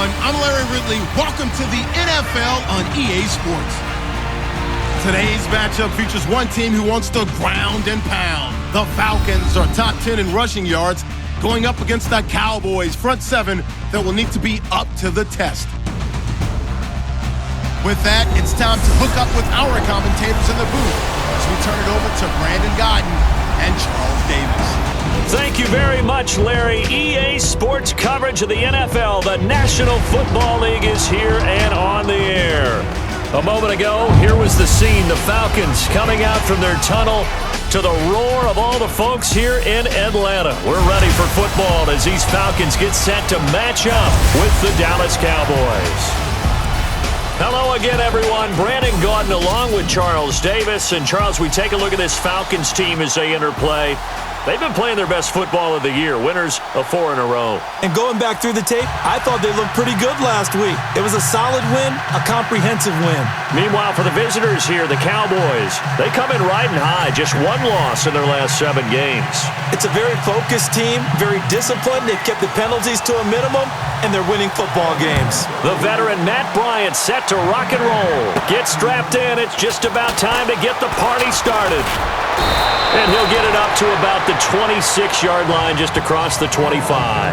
everyone. I'm Larry Ridley. Welcome to the NFL on EA Sports. Today's matchup features one team who wants to ground and pound. The Falcons are top 10 in rushing yards, going up against the Cowboys front seven that will need to be up to the test. With that, it's time to hook up with our commentators in the booth as we turn it over to Brandon Godden and Charles Davis. Thank you very much, Larry. EA Sports coverage of the NFL. The National Football League is here and on the air. A moment ago, here was the scene. The Falcons coming out from their tunnel to the roar of all the folks here in Atlanta. We're ready for football as these Falcons get set to match up with the Dallas Cowboys. Hello again, everyone. Brandon Gaudin along with Charles Davis. And, Charles, we take a look at this Falcons team as they interplay. They've been playing their best football of the year, winners of 4 in a row. And going back through the tape, I thought they looked pretty good last week. It was a solid win, a comprehensive win. Meanwhile, for the visitors here, the Cowboys, they come in riding high, just 1 loss in their last 7 games. It's a very focused team, very disciplined. They've kept the penalties to a minimum, and they're winning football games. The veteran Matt Bryant set to rock and roll. Get strapped in. It's just about time to get the party started. And he'll get it up to about the 26-yard line, just across the 25.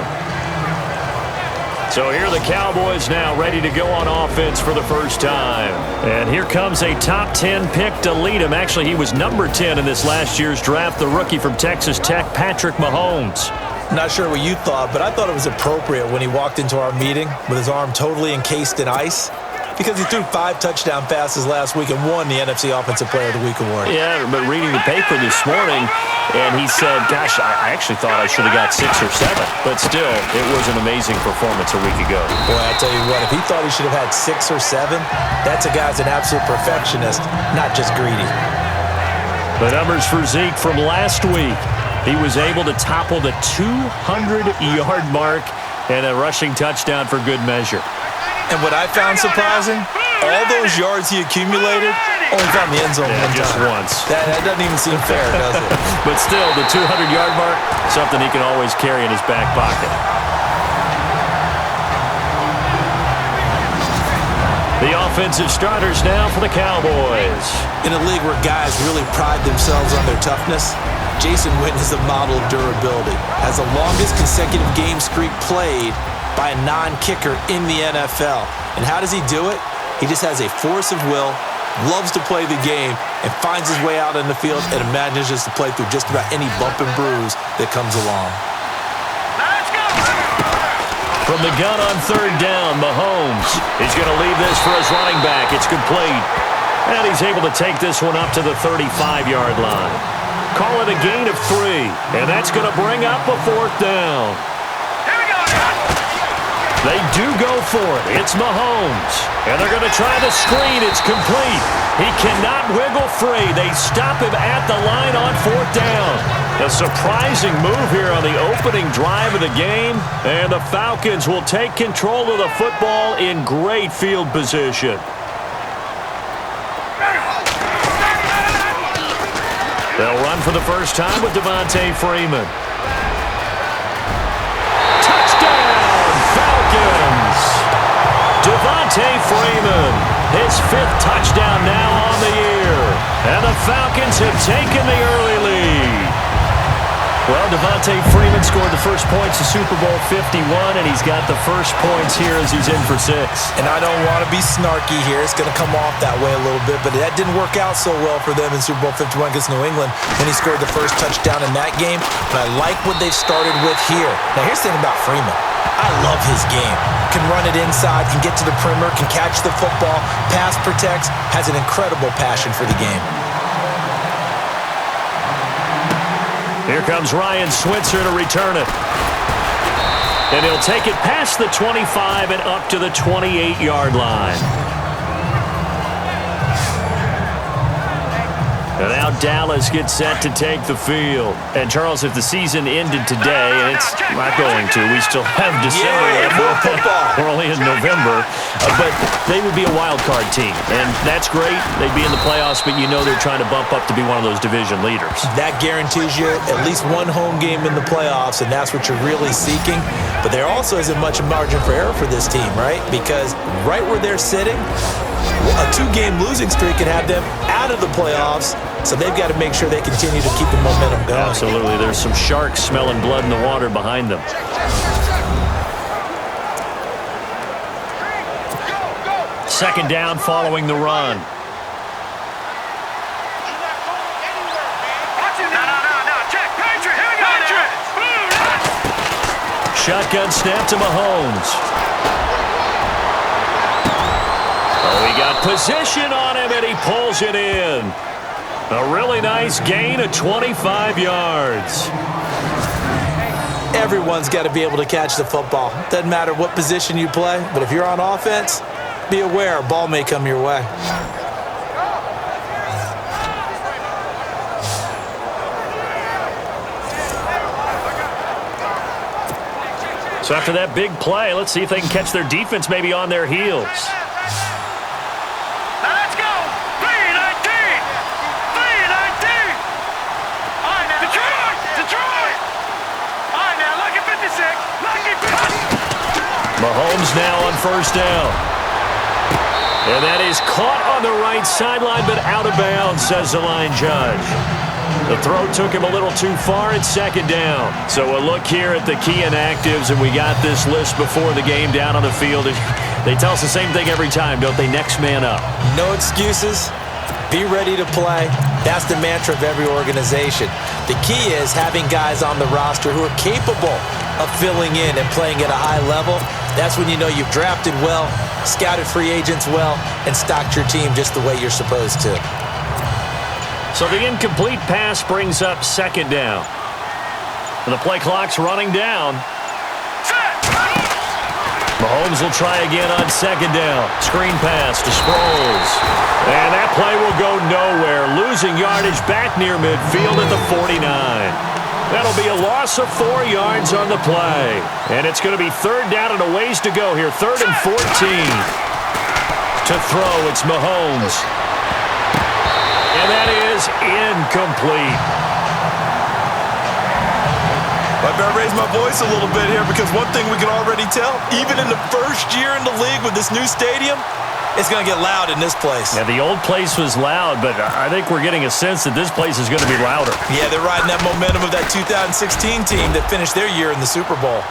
So here are the Cowboys now ready to go on offense for the first time. And here comes a top 10 pick to lead him. Actually, he was number 10 in this last year's draft, the rookie from Texas Tech, Patrick Mahomes. Not sure what you thought, but I thought it was appropriate when he walked into our meeting with his arm totally encased in ice, because he threw 5 touchdown passes last week and won the NFC Offensive Player of the Week award. Yeah, but reading the paper this morning, and he said, gosh, I actually thought I should have got 6 or 7. But still, it was an amazing performance a week ago. Boy, I tell you what, if he thought he should have had 6 or 7, that's a guy's an absolute perfectionist, not just greedy. The numbers for Zeke from last week. He was able to topple the 200-yard mark and a rushing touchdown for good measure. And what I found surprising, all those yards he accumulated, only found the end zone one just time. once. That doesn't even seem fair, does it? But still, the 200-yard mark, something he can always carry in his back pocket. The offensive starters now for the Cowboys. In a league where guys really pride themselves on their toughness, Jason Witten is a model of durability. Has the longest consecutive game streak played by a non-kicker in the NFL. And how does he do it? He just has a force of will, loves to play the game, and finds his way out on the field and manages to play through just about any bump and bruise that comes along. From the gun on 3rd down, Mahomes is going to leave this for his running back. It's complete. And he's able to take this one up to the 35-yard line. Call it a gain of 3, and that's going to bring up a 4th down. They do go for it. It's Mahomes. And they're going to try the screen. It's complete. He cannot wiggle free. They stop him at the line on 4th down. A surprising move here on the opening drive of the game. And the Falcons will take control of the football in great field position. They'll run for the first time with Devontae Freeman. Devontae Freeman, his 5th touchdown now on the year. And the Falcons have taken the early lead. Well, Devontae Freeman scored the first points of Super Bowl 51, and he's got the first points here as he's in for 6. And I don't want to be snarky here. It's going to come off that way a little bit, but that didn't work out so well for them in Super Bowl 51 against New England when he scored the first touchdown in that game. But I like what they've started with here. Now, here's the thing about Freeman. I love his game. Can run it inside, can get to the perimeter, can catch the football, pass protects, has an incredible passion for the game. Here comes Ryan Switzer to return it. And he'll take it past the 25 and up to the 28-yard line. And now Dallas gets set to take the field. And, Charles, if the season ended today, and it's not going to, we still have December. We're only in November. But they would be a wild card team. And that's great. They'd be in the playoffs, but you know they're trying to bump up to be one of those division leaders. That guarantees you at least one home game in the playoffs, and that's what you're really seeking. But there also isn't much margin for error for this team, right? Because right where they're sitting, a 2-game losing streak could have them out of the playoffs, so they've got to make sure they continue to keep the momentum going. Absolutely. There's some sharks smelling blood in the water behind them. Second down following the run. Shotgun snap to Mahomes. Oh, he got position on him, and he pulls it in. A really nice gain of 25 yards. Everyone's got to be able to catch the football. Doesn't matter what position you play, but if you're on offense, be aware a ball may come your way. So after that big play, let's see if they can catch their defense maybe on their heels. Now let's go! 3-19! 3-19! All right, now. Detroit! All right, now, lucky 56. Lucky 50. Mahomes now on first down. And that is caught on the right sideline, but out of bounds, says the line judge. The throw took him a little too far. It's second down. So a look here at the key inactives, and we got this list before the game down on the field. They tell us the same thing every time, don't they? Next man up. No excuses. Be ready to play. That's the mantra of every organization. The key is having guys on the roster who are capable of filling in and playing at a high level. That's when you know you've drafted well, scouted free agents well, and stocked your team just the way you're supposed to. So the incomplete pass brings up second down. And the play clock's running down. Mahomes will try again on second down. Screen pass to Sproles. And that play will go nowhere. Losing yardage back near midfield at the 49. That'll be a loss of 4 yards on the play. And it's going to be third down and a ways to go here. 3rd and 14. To throw, it's Mahomes. And that is incomplete. I better raise my voice a little bit here because one thing we can already tell, even in the first year in the league with this new stadium, it's going to get loud in this place. Yeah, the old place was loud, but I think we're getting a sense that this place is going to be louder. Yeah, they're riding that momentum of that 2016 team that finished their year in the Super Bowl.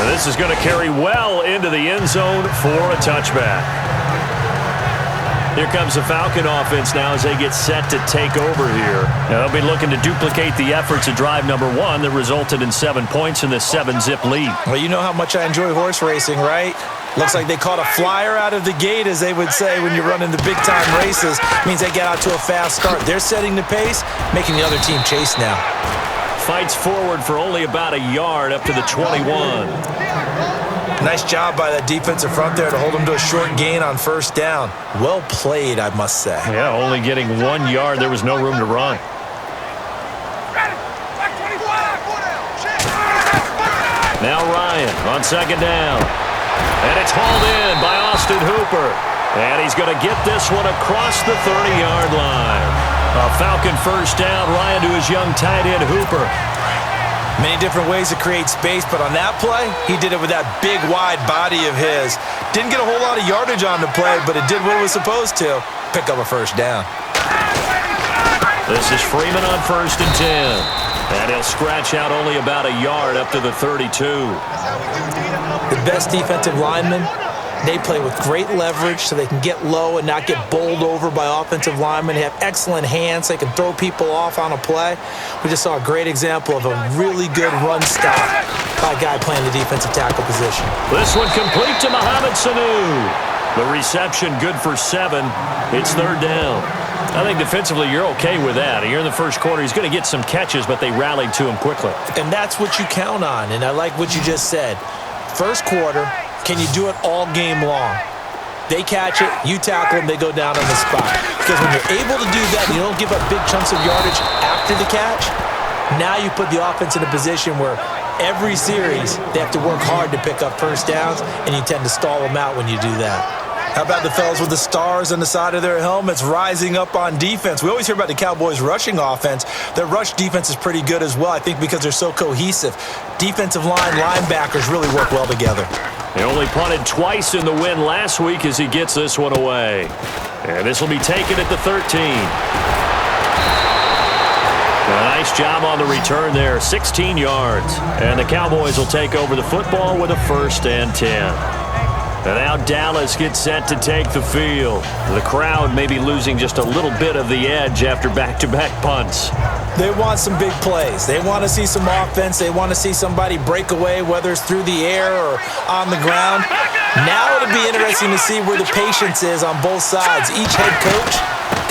And this is going to carry well into the end zone for a touchback. Here comes the Falcon offense now as they get set to take over here. Now they'll be looking to duplicate the efforts of drive number 1 that resulted in 7 points in the 7-zip lead. Well, you know how much I enjoy horse racing, right? Looks like they caught a flyer out of the gate, as they would say when you're running the big-time races. Means they get out to a fast start. They're setting the pace, making the other team chase now. Fights forward for only about a yard up to the 21. Nice job by that defensive front there to hold them to a short gain on first down. Well played, I must say. Yeah, only getting 1 yard. There was no room to run. Now Ryan on second down. And it's hauled in by Austin Hooper. And he's going to get this one across the 30-yard line. A Falcon first down. Ryan to his young tight end, Hooper. Many different ways to create space, but on that play, he did it with that big, wide body of his. Didn't get a whole lot of yardage on the play, but it did what it was supposed to. Pick up a first down. This is Freeman on 1st and 10. And he'll scratch out only about a yard up to the 32. The best defensive linemen, they play with great leverage so they can get low and not get bowled over by offensive linemen. They have excellent hands. They can throw people off on a play. We just saw a great example of a really good run stop by a guy playing the defensive tackle position. This one complete to Mohamed Sanu. The reception good for 7. It's third down. I think defensively you're okay with that. Here in the first quarter, he's going to get some catches, but they rallied to him quickly. And that's what you count on, and I like what you just said. First quarter, can you do it all game long? They catch it, you tackle them, they go down on the spot. Because when you're able to do that and you don't give up big chunks of yardage after the catch, now you put the offense in a position where every series they have to work hard to pick up first downs, and you tend to stall them out when you do that. How about the fellas with the stars on the side of their helmets rising up on defense? We always hear about the Cowboys' rushing offense. Their rush defense is pretty good as well, I think, because they're so cohesive. Defensive line, linebackers really work well together. He only punted twice in the win last week as he gets this one away. And this will be taken at the 13. A nice job on the return there, 16 yards. And the Cowboys will take over the football with a 1st and 10. And now Dallas gets set to take the field. The crowd may be losing just a little bit of the edge after back-to-back punts. They want some big plays. They want to see some offense. They want to see somebody break away, whether it's through the air or on the ground. Now it'll be interesting to see where the patience is on both sides. Each head coach,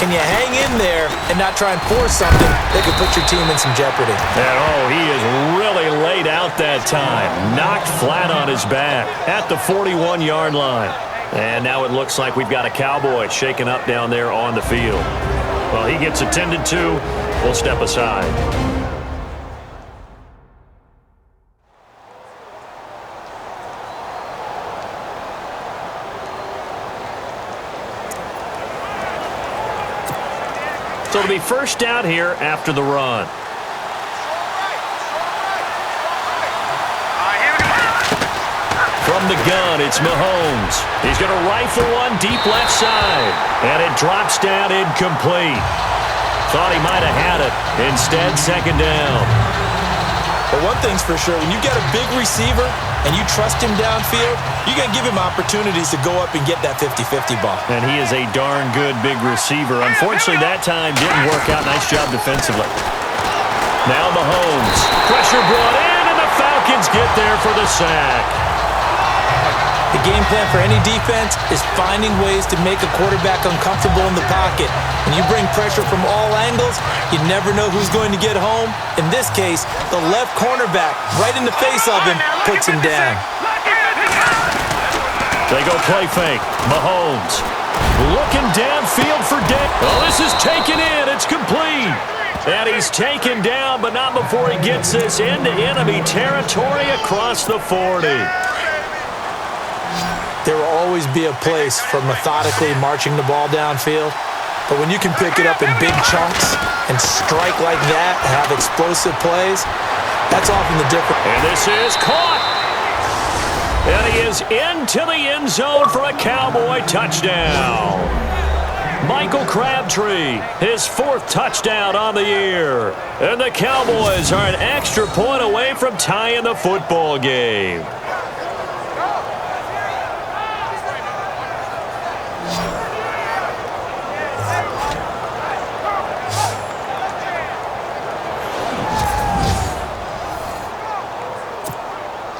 can you hang in there and not try and force something that could put your team in some jeopardy? And he is really laid out that time. Knocked flat on his back at the 41-yard line. And now it looks like we've got a Cowboy shaken up down there on the field. Well, he gets attended to. We'll step aside. So it'll be first down here after the run. From the gun, it's Mahomes. He's going to rifle one deep left side. And it drops down incomplete. Thought he might have had it. Instead, second down. But one thing's for sure, when you get a big receiver and you trust him downfield, you're going to give him opportunities to go up and get that 50-50 ball. And he is a darn good big receiver. Unfortunately, that time didn't work out. Nice job defensively. Now Mahomes. Pressure brought in, and the Falcons get there for the sack. The game plan for any defense is finding ways to make a quarterback uncomfortable in the pocket. When you bring pressure from all angles, you never know who's going to get home. In this case, the left cornerback, right in the face of him, puts him down. They go play fake. Mahomes looking downfield for Dick. Oh, this is taken in. It's complete. And he's taken down, but not before he gets this into enemy territory across the 40. There will always be a place for methodically marching the ball downfield. But when you can pick it up in big chunks and strike like that and have explosive plays, that's often the difference. And this is caught. And he is into the end zone for a Cowboy touchdown. Michael Crabtree, his 4th touchdown on the year. And the Cowboys are an extra point away from tying the football game.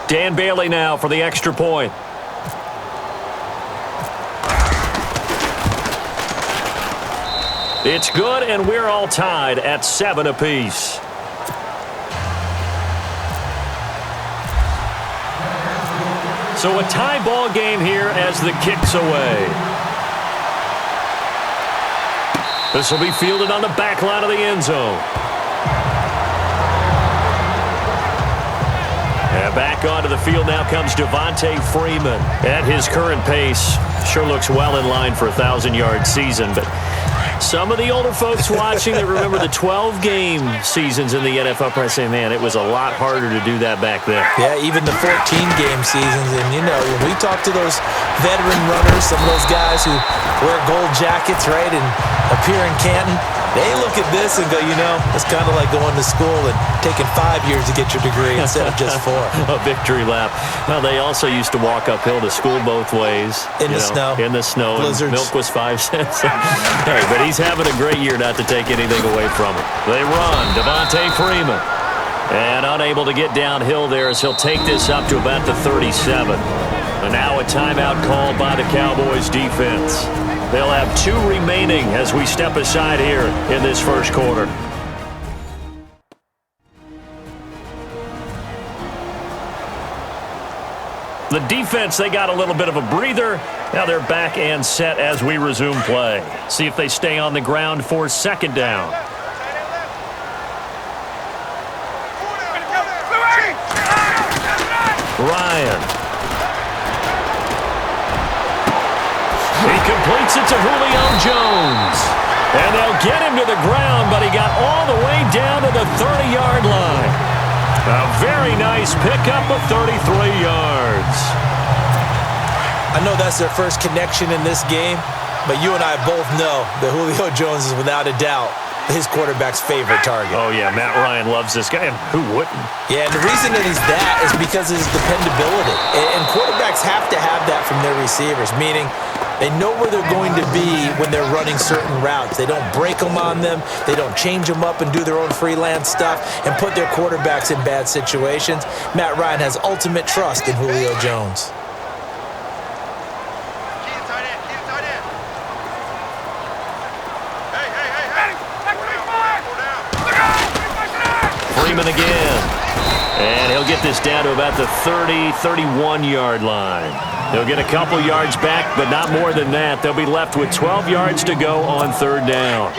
Dan Bailey now for the extra point. It's good, and we're all tied at 7 apiece. So a tie ball game here as the kick's away. This will be fielded on the back line of the end zone. And back onto the field now comes Devontae Freeman. At his current pace, sure looks well in line for a 1,000-yard season, but some of the older folks watching that remember the 12-game seasons in the NFL probably say, man, it was a lot harder to do that back then. Yeah, even the 14-game seasons. And, you know, when we talk to those veteran runners, some of those guys who wear gold jackets, right, and appear in Canton, they look at this and go, you know, it's kind of like going to school and taking 5 years to get your degree instead of just 4. A victory lap. Well, they also used to walk uphill to school both ways. In the snow. In the snow. Blizzards. Milk was 5 cents. Hey, but he's having a great year not to take anything away from him. They run. Devontae Freeman. And unable to get downhill there as he'll take this up to about the 37. And now a timeout called by the Cowboys defense. They'll have 2 remaining as we step aside here in this first quarter. The defense, they got a little bit of a breather Now they're back and set as we resume play. See if they stay on the ground for second down. Ryan. He completes it to Julio Jones. And they'll get him to the ground, but he got all the way down to the 30-yard line. A very nice pickup of 33 yards. I know that's their first connection in this game, but you and I both know that Julio Jones is without a doubt his quarterback's favorite target. Oh, yeah, Matt Ryan loves this guy, and who wouldn't? Yeah, and the reason that he's that is because of his dependability. And quarterbacks have to have that from their receivers, meaning they know where they're going to be when they're running certain routes. They don't break them on them. They don't change them up and do their own freelance stuff and put their quarterbacks in bad situations. Matt Ryan has ultimate trust in Julio Jones. Freeman again. And he'll get this down to about the 30, 31-yard line. They'll get a couple yards back, but not more than that. They'll be left with 12 yards to go on third down.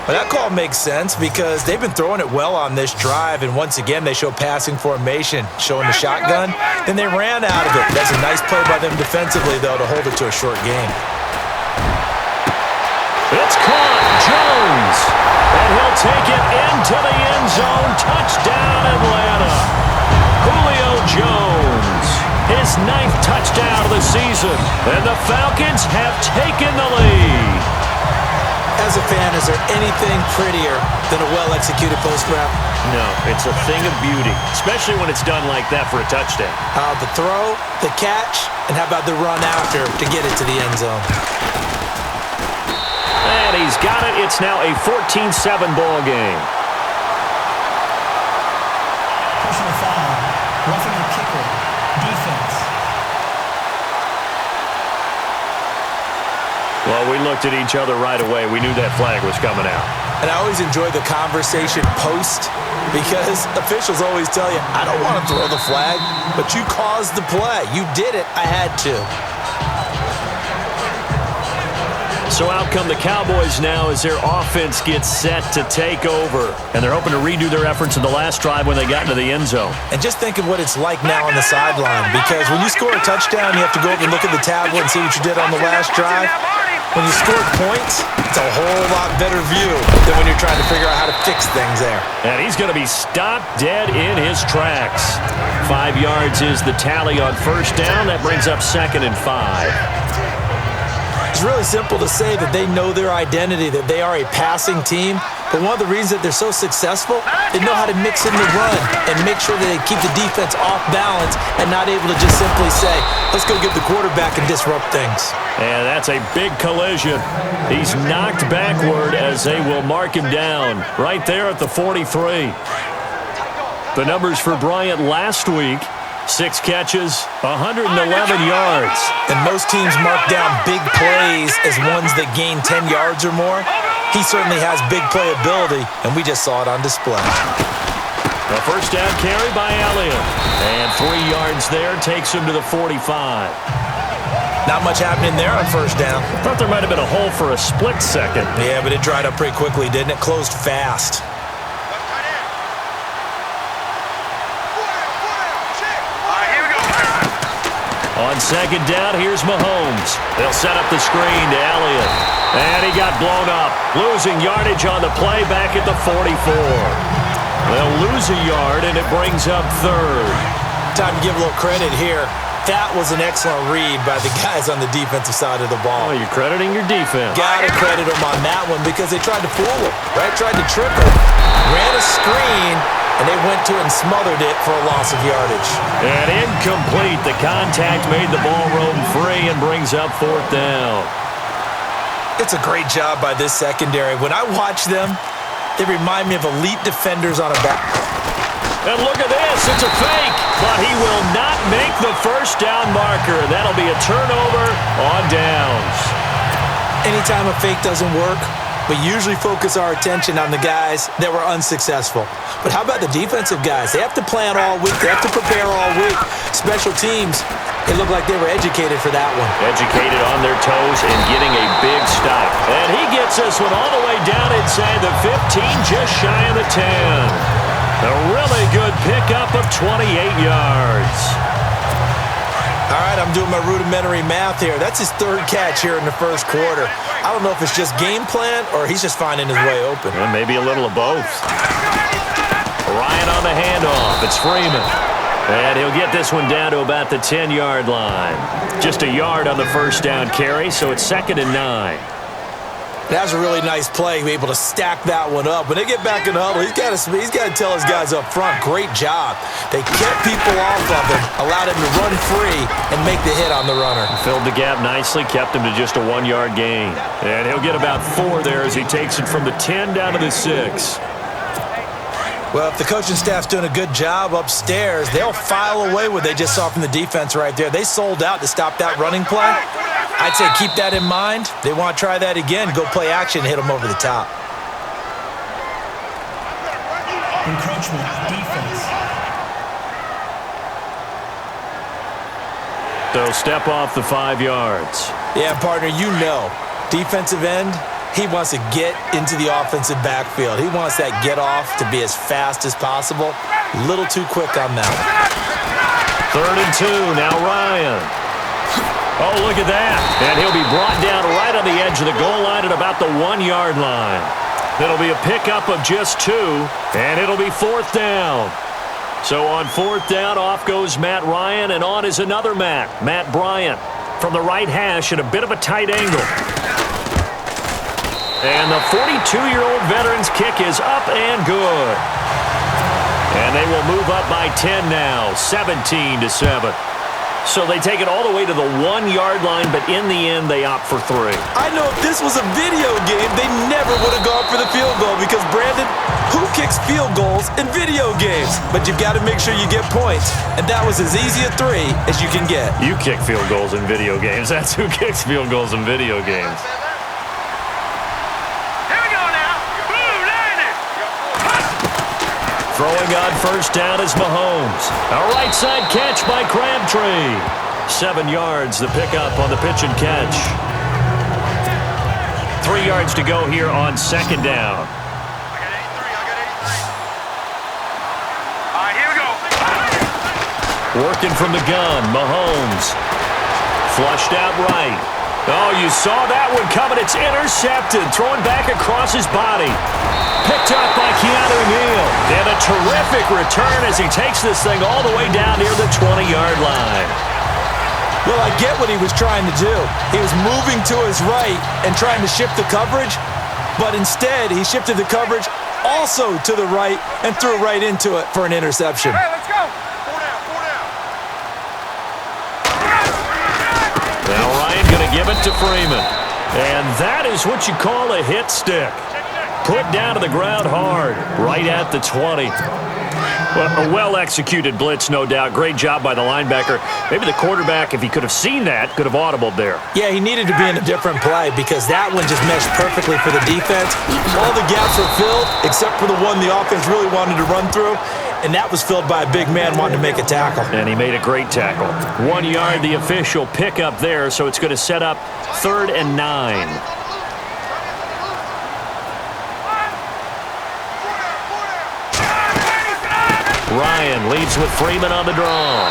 Well, that call makes sense because they've been throwing it well on this drive, and once again they show passing formation, showing the shotgun. Then they ran out of it. That's a nice play by them defensively, though, to hold it to a short game. It's caught. Jones. And he'll take it into the end zone. Touchdown, Atlanta. Julio Jones. His 9th touchdown of the season. And the Falcons have taken the lead. As a fan, is there anything prettier than a well-executed post route? No, it's a thing of beauty, especially when it's done like that for a touchdown. The throw, the catch, and how about the run after to get it to the end zone? And he's got it. It's now a 14-7 ball game. Personal foul. Roughing the kicker. Defense. Well, we looked at each other right away. We knew that flag was coming out. And I always enjoy the conversation post because officials always tell you, I don't want to throw the flag, but you caused the play. You did it. I had to. So out come the Cowboys now as their offense gets set to take over. And they're hoping to redo their efforts in the last drive when they got into the end zone. And just think of what it's like now on the sideline, because when you score a touchdown, you have to go over and look at the tablet and see what you did on the last drive. When you scored points, it's a whole lot better view than when you're trying to figure out how to fix things there. And he's going to be stopped dead in his tracks. 5 yards is the tally on first down. That brings up 2nd and 5. It's really simple to say that they know their identity, that they are a passing team. But one of the reasons that they're so successful, they know how to mix in the run and make sure that they keep the defense off balance and not able to just simply say, let's go get the quarterback and disrupt things. And that's a big collision. He's knocked backward as they will mark him down right there at the 43. The numbers for Bryant last week: 6 catches, 111 yards. And most teams mark down big plays as ones that gain 10 yards or more. He certainly has big playability, and we just saw it on display. A first down carry by Elliott. And 3 yards there takes him to the 45. Not much happening there on first down. Thought there might have been a hole for a split second. Yeah, but it dried up pretty quickly, didn't it? Closed fast. On second down, here's Mahomes. They'll set up the screen to Elliott. And he got blown up. Losing yardage on the play back at the 44. They'll lose a yard, and it brings up 3rd. Time to give a little credit here. That was an excellent read by the guys on the defensive side of the ball. Oh, you're crediting your defense. Got to credit them on that one because they tried to fool him, right? Tried to trick him. Ran a screen, and they went to it and smothered it for a loss of yardage. And incomplete. The contact made the ball roam free and brings up 4th down. It's a great job by this secondary. When I watch them, they remind me of elite defenders on a back. And look at this. It's a fake. But he will not make the first down marker. That'll be a turnover on downs. Anytime a fake doesn't work, we usually focus our attention on the guys that were unsuccessful. But how about the defensive guys? They have to plan all week. They have to prepare all week. Special teams, It looked like they were educated for that one. Educated on their toes and getting a big stop. And he gets this one all the way down inside the 15, just shy of the 10. A really good pickup of 28 yards. All right, I'm doing my rudimentary math here. That's his third catch here in the first quarter. I don't know if it's just game plan or he's just finding his way open. Well, maybe a little of both. Ryan on the handoff. It's Freeman. And he'll get this one down to about the 10-yard line. Just a yard on the first down carry, so it's 2nd and 9. That's a really nice play, be able to stack that one up. When they get back in the huddle, he's got to tell his guys up front, great job. They kept people off of him, allowed him to run free and make the hit on the runner. Filled the gap nicely, kept him to just a 1-yard gain. And he'll get about 4 there as he takes it from the 10 down to the 6. Well, if the coaching staff's doing a good job upstairs, they'll file away what they just saw from the defense right there. They sold out to stop that running play. I'd say keep that in mind. They want to try that again, go play action, hit them over the top. Encroachment, defense. They'll step off the 5 yards. Yeah, partner, you know, defensive end, he wants to get into the offensive backfield. He wants that get off to be as fast as possible. A little too quick on that one. 3rd and 2, now Ryan. Oh, look at that. And he'll be brought down right on the edge of the goal line at about the 1-yard line. It'll be a pickup of just 2, and it'll be 4th down. So on 4th down, off goes Matt Ryan, and on is another Matt Bryant, from the right hash at a bit of a tight angle. And the 42-year-old veteran's kick is up and good. And they will move up by 10 now, 17-7. So they take it all the way to the 1-yard line, but in the end, they opt for 3. I know if this was a video game, they never would have gone for the field goal because, Brandon, who kicks field goals in video games? But you've got to make sure you get points, and that was as easy a 3 as you can get. You kick field goals in video games. That's who kicks field goals in video games. Throwing on first down is Mahomes. A right side catch by Crabtree. 7 yards, the pickup on the pitch and catch. 3 yards to go here on 2nd down. All right, here we go. Working from the gun, Mahomes. Flushed out right. Oh, you saw that one coming. It's intercepted. Thrown back across his body. Picked up by Keanu Neal. And a terrific return as he takes this thing all the way down near the 20-yard line. Well, I get what he was trying to do. He was moving to his right and trying to shift the coverage, but instead he shifted the coverage also to the right and threw right into it for an interception. Hey, let's go. Now Ryan going to give it to Freeman. And that is what you call a hit stick. Put down to the ground hard, right at the 20. Well, a well-executed blitz, no doubt. Great job by the linebacker. Maybe the quarterback, if he could have seen that, could have audibled there. Yeah, he needed to be in a different play because that one just meshed perfectly for the defense. All the gaps were filled except for the one the offense really wanted to run through, and that was filled by a big man wanting to make a tackle. And he made a great tackle. 1 yard, the official pickup there, so it's going to set up 3rd and 9. Ryan leads with Freeman on the draw.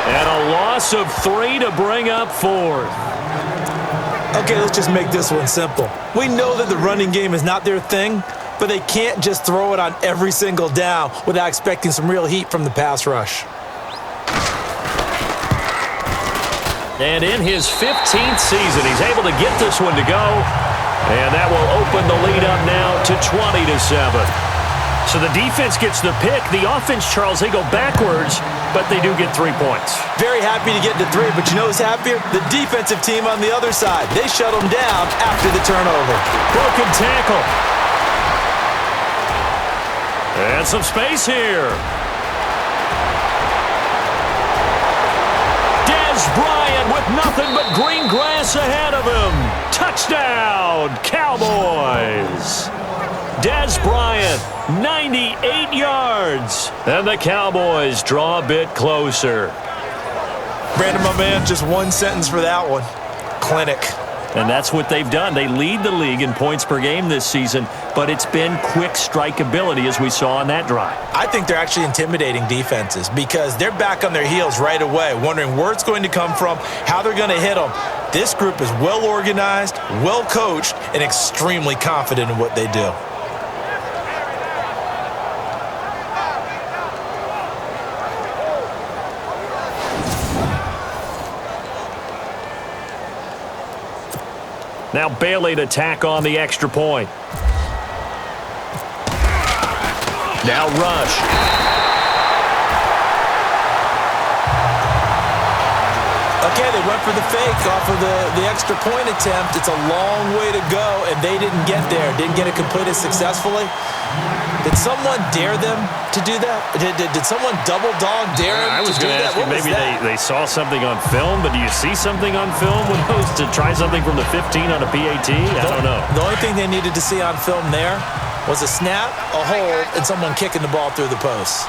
And a loss of 3 to bring up 4th. Okay, let's just make this one simple. We know that the running game is not their thing, but they can't just throw it on every single down without expecting some real heat from the pass rush. And in his 15th season, he's able to get this one to go. And that will open the lead up now to 20-7. So the defense gets the pick. The offense, Charles, they go backwards, but they do get 3 points. Very happy to get to 3, but you know who's happier? The defensive team on the other side. They shut them down after the turnover. Broken tackle. And some space here. Des Bryant with nothing but green grass ahead of him. Touchdown, Cowboys. Des Bryant, 98 yards. And the Cowboys draw a bit closer. Brandon, my man, just one sentence for that one. Clinic. And that's what they've done. They lead the league in points per game this season, but it's been quick strike ability as we saw on that drive. I think they're actually intimidating defenses because they're back on their heels right away, wondering where it's going to come from, how they're going to hit them. This group is well organized, well coached, and extremely confident in what they do. Now Bailey to tack on the extra point. Now Rush. Okay, they went for the fake off of the extra point attempt. It's a long way to go, and they didn't get there. Didn't get it completed successfully. Did someone dare them to do that? Did someone double dog dare them I was to do going to that? ask you, maybe they saw something on film, but do you see something on film with those to try something from the 15 on a PAT? I don't know. The only thing they needed to see on film there was a snap, a hold, and someone kicking the ball through the post.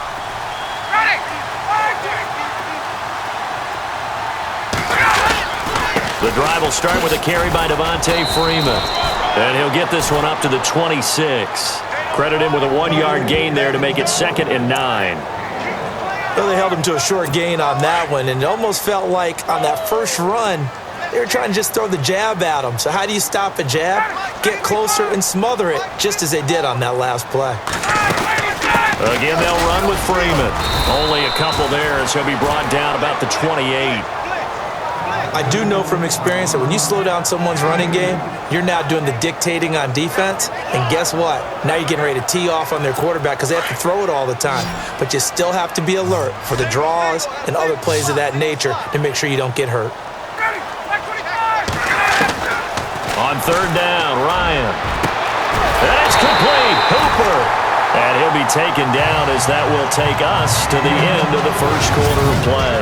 The drive will start with a carry by Devontae Freeman. And he'll get this one up to the 26. Credit him with a 1-yard gain there to make it 2nd and 9. Well, they held him to a short gain on that one, and it almost felt like on that first run, they were trying to just throw the jab at him. So how do you stop a jab? Get closer and smother it, just as they did on that last play. Again, they'll run with Freeman. Only a couple there as he'll be brought down about the 28. I do know from experience that when you slow down someone's running game, you're now doing the dictating on defense. And guess what? Now you're getting ready to tee off on their quarterback because they have to throw it all the time. But you still have to be alert for the draws and other plays of that nature to make sure you don't get hurt. On 3rd down, Ryan. And it's complete. Hooper. And he'll be taken down as that will take us to the end of the first quarter of play.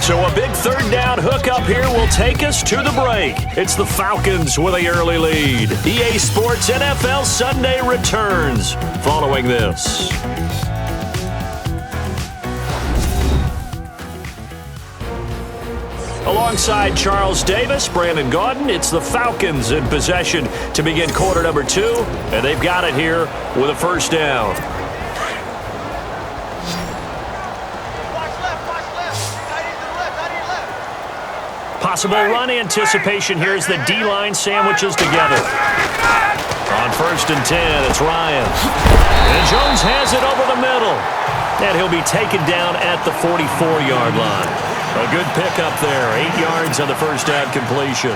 So a big 3rd down hookup here will take us to the break. It's the Falcons with the early lead. EA Sports NFL Sunday returns following this. Alongside Charles Davis, Brandon Gaudin, it's the Falcons in possession to begin quarter number 2, and they've got it here with a 1st down. Possible run anticipation here as the D-line sandwiches together. On 1st and 10, it's Ryan. And Jones has it over the middle. And he'll be taken down at the 44-yard line. A good pickup there. 8 yards on the 1st down completion.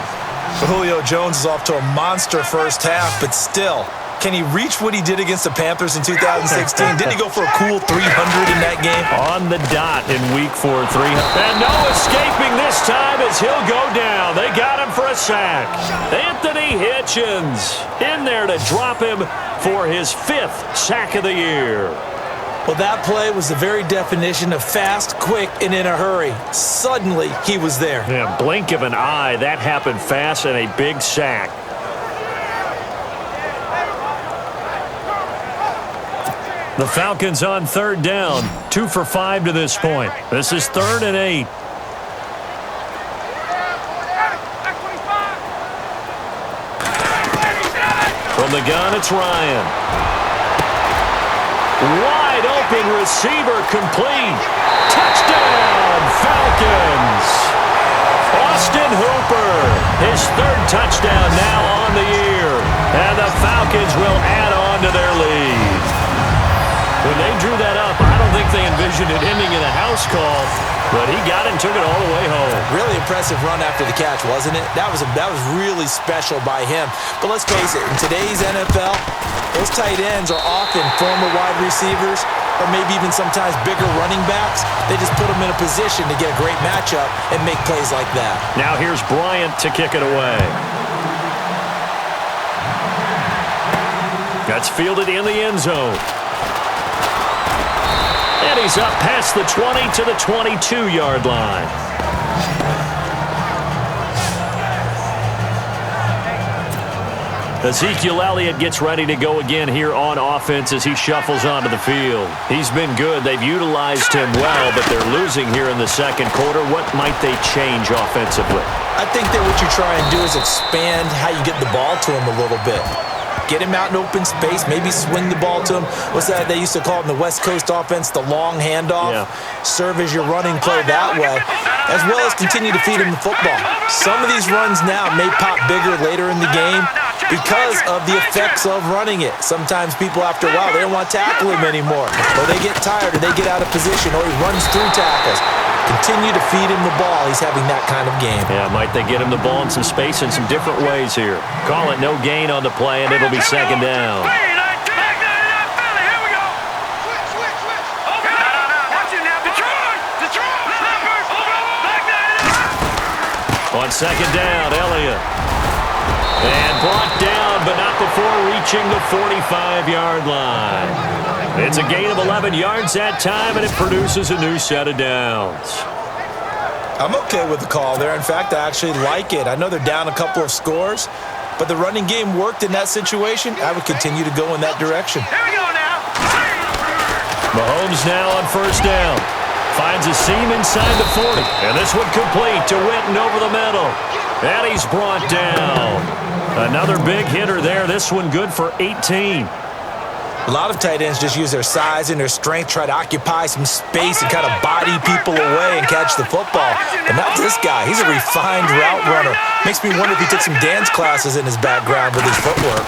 Julio Jones is off to a monster first half, but still, can he reach what he did against the Panthers in 2016? Didn't he go for a cool 300 in that game? On the dot in week 4, 300. And no escaping this time as he'll go down. They got him for a sack. Anthony Hitchens in there to drop him for his 5th sack of the year. Well, that play was the very definition of fast, quick, and in a hurry. Suddenly, he was there. Yeah, blink of an eye. That happened fast and a big sack. The Falcons on 3rd down. 2 for 5 to this point. This is 3rd and 8. From the gun, it's Ryan. Wide open receiver complete. Touchdown, Falcons. Austin Hooper, his 3rd touchdown now on the year. And the Falcons will add on to their lead. When they drew that up, I don't think they envisioned it ending in a house call, but he got it and took it all the way home. Really impressive run after the catch, wasn't it? That was really special by him. But let's face it, in today's NFL, those tight ends are often former wide receivers or maybe even sometimes bigger running backs. They just put them in a position to get a great matchup and make plays like that. Now here's Bryant to kick it away. That's fielded in the end zone. And he's up past the 20 to the 22-yard line. Ezekiel Elliott gets ready to go again here on offense as he shuffles onto the field. He's been good. They've utilized him well, but they're losing here in the second quarter. What might they change offensively? I think that what you try and do is expand how you get the ball to him a little bit. Get him out in open space, maybe swing the ball to him. What's that they used to call it in the West Coast offense, the long handoff? Yeah. Serve as your running play that way, as well as continue to feed him the football. Some of these runs now may pop bigger later in the game because of the effects of running it. Sometimes people, after a while, they don't want to tackle him anymore. Or they get tired, or they get out of position, or he runs through tackles. Continue to feed him the ball. He's having that kind of game. Yeah, might they get him the ball in some space in some different ways here. Call it no gain on the play, and it'll be second down. On second down, Elliott. And brought down, but not before reaching the 45-yard line. It's a gain of 11 yards that time, and it produces a new set of downs. I'm okay with the call there. In fact, I actually like it. I know they're down a couple of scores, but the running game worked in that situation. I would continue to go in that direction. Here we go now. Mahomes now on first down. Finds a seam inside the 40. And this one complete to Witten over the middle. And he's brought down. Another big hitter there. This one good for 18. A lot of tight ends just use their size and their strength, try to occupy some space and kind of body people away and catch the football. But not this guy. He's a refined route runner. Makes me wonder if he took some dance classes in his background with his footwork.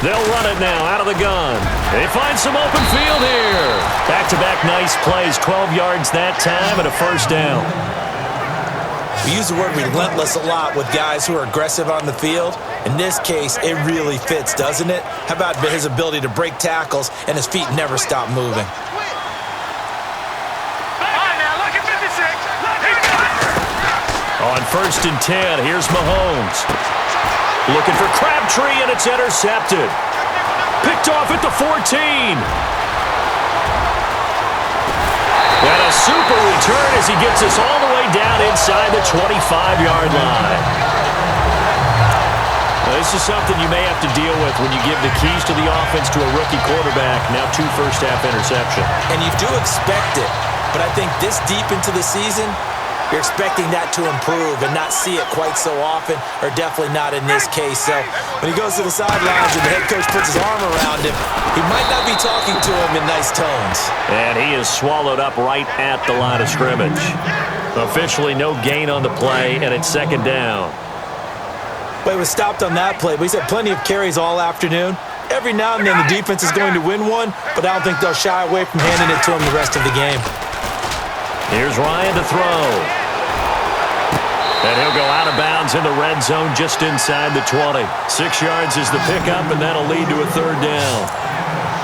They'll run it now out of the gun. They find some open field here. Back-to-back nice plays, 12 yards that time and a first down. We use the word relentless a lot with guys who are aggressive on the field. In this case, it really fits, doesn't it? How about his ability to break tackles and his feet never stop moving? On first and 10, here's Mahomes. Looking for Crabtree, and it's intercepted. Picked off at the 14. And a super return as he gets us all the way down inside the 25-yard line. Now, this is something you may have to deal with when you give the keys to the offense to a rookie quarterback. Now 2 first-half interceptions. And you do expect it, but I think this deep into the season, you're expecting that to improve and not see it quite so often, or definitely not in this case. So when he goes to the sidelines and the head coach puts his arm around him, he might not be talking to him in nice tones. And he is swallowed up right at the line of scrimmage. Officially no gain on the play, and it's second down. But he was stopped on that play, but he's had plenty of carries all afternoon. Every now and then the defense is going to win one, but I don't think they'll shy away from handing it to him the rest of the game. Here's Ryan to throw. And he'll go out of bounds in the red zone just inside the 20. 6 yards is the pickup, and that'll lead to a third down.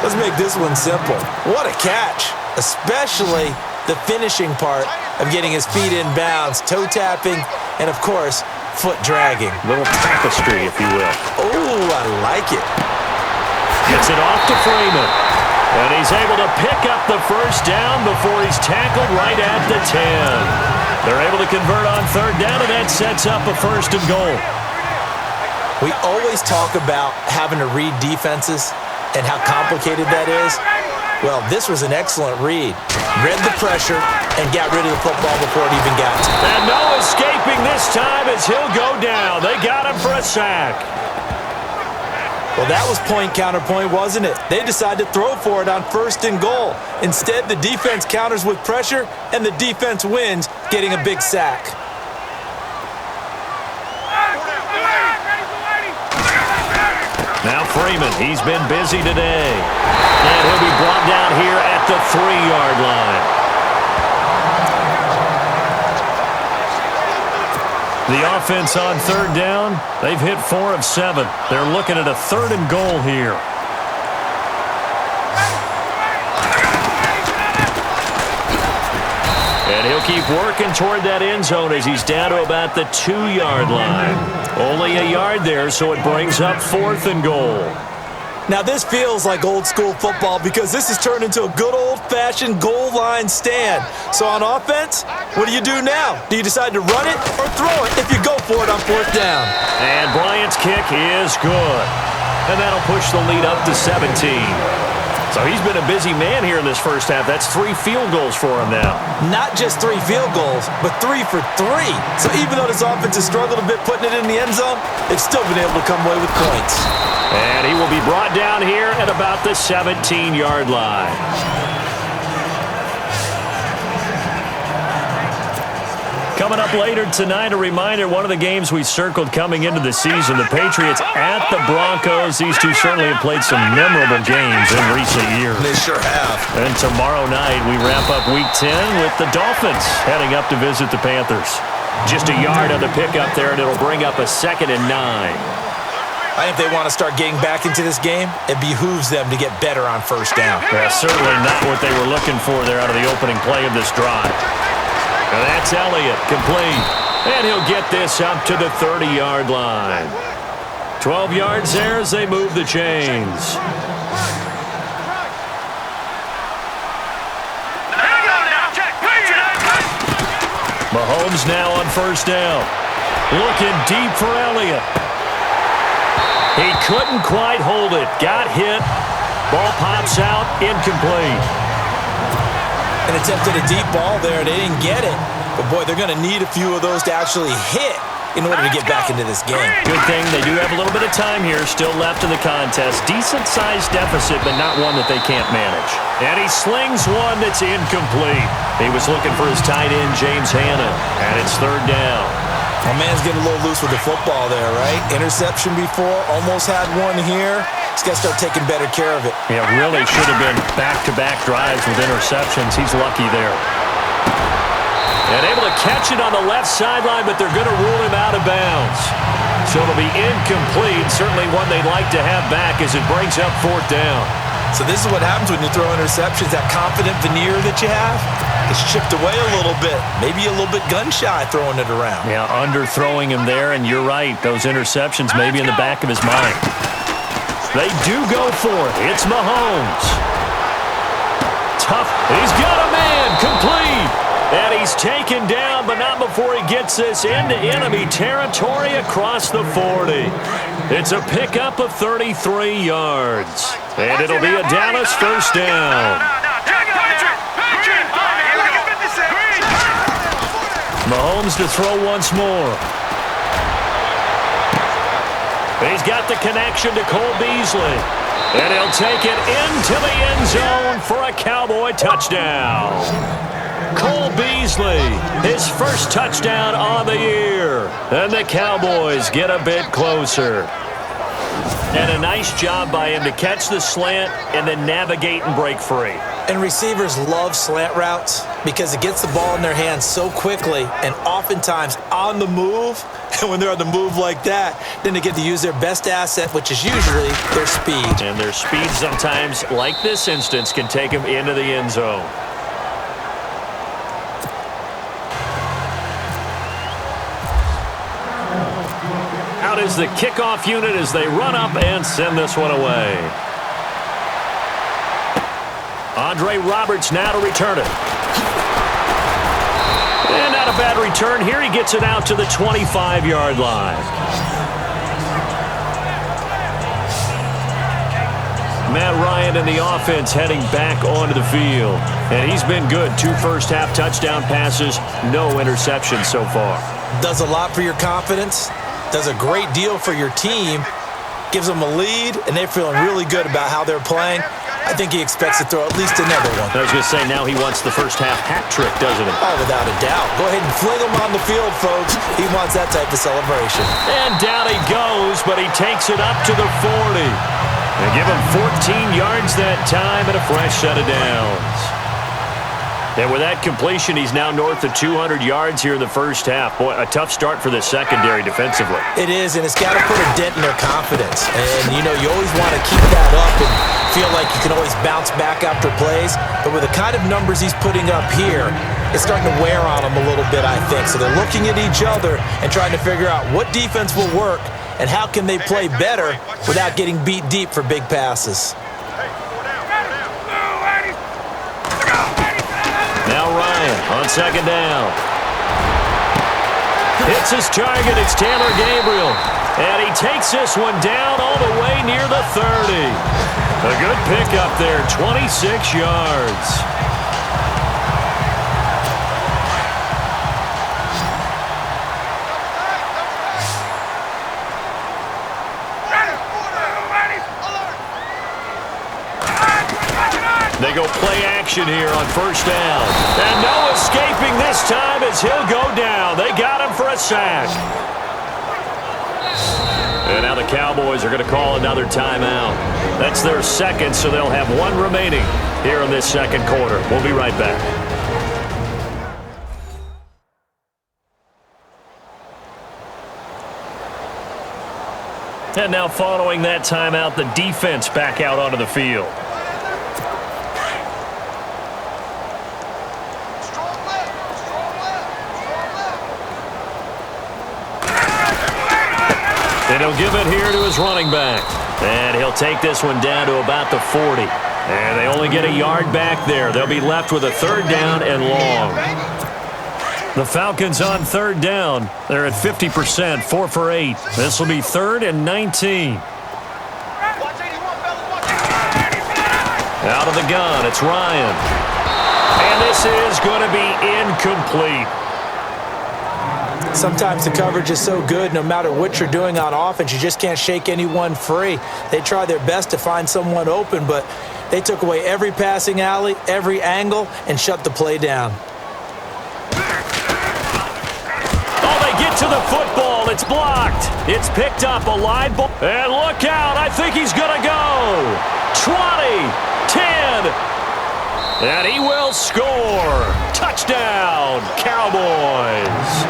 Let's make this one simple. What a catch, especially the finishing part of getting his feet in bounds, toe tapping, and of course, foot dragging. Little tapestry, if you will. Oh, I like it. Gets it off to Freeman. And he's able to pick up the first down before he's tackled right at the 10. They're able to convert on third down, and that sets up a first and goal. We always talk about having to read defenses and how complicated that is. Well, this was an excellent read. Read the pressure and got rid of the football before it even got to him. And no escaping this time as he'll go down. They got him for a sack. Well, that was point counterpoint, wasn't it? They decided to throw for it on first and goal. Instead, the defense counters with pressure, and the defense wins, getting a big sack. Now Freeman, he's been busy today. And he'll be brought down here at the 3-yard line. The offense on third down, they've hit 4 of 7. They're looking at a third and goal here. And he'll keep working toward that end zone as he's down to about the 2-yard line. Only a yard there, so it brings up 4th and goal. Now, this feels like old-school football because this has turned into a good old-fashioned goal line stand. So on offense, what do you do now? Do you decide to run it or throw it if you go for it on 4th down? And Bryant's kick is good. and that'll push the lead up to 17. So he's been a busy man here in this first half. That's 3 field goals for him now. Not just 3 field goals, but 3 for 3. So even though this offense has struggled a bit putting it in the end zone, they've still been able to come away with points. And he will be brought down here at about the 17-yard line. Coming up later tonight, a reminder, one of the games we circled coming into the season, the Patriots at the Broncos. These two certainly have played some memorable games in recent years. They sure have. And tomorrow night, we wrap up Week 10 with the Dolphins heading up to visit the Panthers. Just a yard on the pickup there, and it'll bring up a 2nd and 9. I think they want to start getting back into this game. It behooves them to get better on first down. Yeah, certainly not what they were looking for there out of the opening play of this drive. And that's Elliott, complete. And he'll get this up to the 30-yard line. 12 yards there as they move the chains. Mahomes now on first down. Looking deep for Elliott. He couldn't quite hold it. Got hit. Ball pops out, incomplete. And attempted a deep ball there. They didn't get it. But, boy, they're going to need a few of those to actually hit in order to get back into this game. Good thing they do have a little bit of time here still left in the contest. Decent-sized deficit, but not one that they can't manage. And he slings one that's incomplete. He was looking for his tight end, James Hanna, and it's 3rd down. My man's getting a little loose with the football there, right? Interception before, almost had one here. He's got to start taking better care of it. Yeah, really should have been back-to-back drives with interceptions. He's lucky there. And able to catch it on the left sideline, but they're going to rule him out of bounds. So it'll be incomplete. Certainly one they'd like to have back as it brings up 4th down. So this is what happens when you throw interceptions. That confident veneer that you have is chipped away a little bit. Maybe a little bit gun-shy throwing it around. Yeah, underthrowing him there, and you're right. Those interceptions may be in the back of his mind. They do go for it. It's Mahomes. Tough. He's got a man. Complete. And he's taken down, but not before he gets this into enemy territory across the 40. It's a pickup of 33 yards. And it'll be a Dallas first down. Mahomes to throw once more. He's got the connection to Cole Beasley. And he'll take it into the end zone for a Cowboy touchdown. Cole Beasley, his first touchdown on the year. And the Cowboys get a bit closer. And a nice job by him to catch the slant and then navigate and break free. And receivers love slant routes because it gets the ball in their hands so quickly and oftentimes on the move. And when they're on the move like that, then they get to use their best asset, which is usually their speed. And their speed sometimes, like this instance, can take them into the end zone. Out is the kickoff unit as they run up and send this one away. Andre Roberts now to return it. And not a bad return here. He gets it out to the 25-yard line. Matt Ryan and the offense heading back onto the field. And he's been good. 2 first-half touchdown passes, no interceptions so far. Does a lot for your confidence. Does a great deal for your team. Gives them a lead, and they're feeling really good about how they're playing. I think he expects to throw at least another one. I was going to say, now he wants the first-half hat trick, doesn't he? Oh, without a doubt. Go ahead and fling him on the field, folks. He wants that type of celebration. And down he goes, but he takes it up to the 40. They give him 14 yards that time and a fresh set of downs. And with that completion, he's now north of 200 yards here in the first half. Boy, a tough start for the secondary defensively. It is, and it's got to put a dent in their confidence. And, you know, you always want to keep that up and feel like you can always bounce back after plays. But with the kind of numbers he's putting up here, it's starting to wear on them a little bit, I think. So they're looking at each other and trying to figure out what defense will work and how can they play better without getting beat deep for big passes. Now Ryan on second down. Hits his target. It's Taylor Gabriel. And he takes this one down all the way near the 30. A good pickup there, 26 yards. They go play action here on first down. And no escaping this time as he'll go down. They got him for a sack. And now the Cowboys are going to call another timeout. That's their second, so they'll have one remaining here in this second quarter. We'll be right back. And now following that timeout, the defense back out onto the field. And he'll give it here to his running back. And he'll take this one down to about the 40. And they only get a yard back there. They'll be left with a third down and long. The Falcons on third down. They're at 50%, 4 for 8. This will be 3rd and 19. Out of the gun, it's Ryan. And this is going to be incomplete. Sometimes the coverage is so good, no matter what you're doing on offense, you just can't shake anyone free. They try their best to find someone open, but they took away every passing alley, every angle, and shut the play down. Oh, they get to the football. It's blocked. It's picked up, a live ball. And look out. I think he's going to go. 20, 10. And he will score. Touchdown, Cowboys.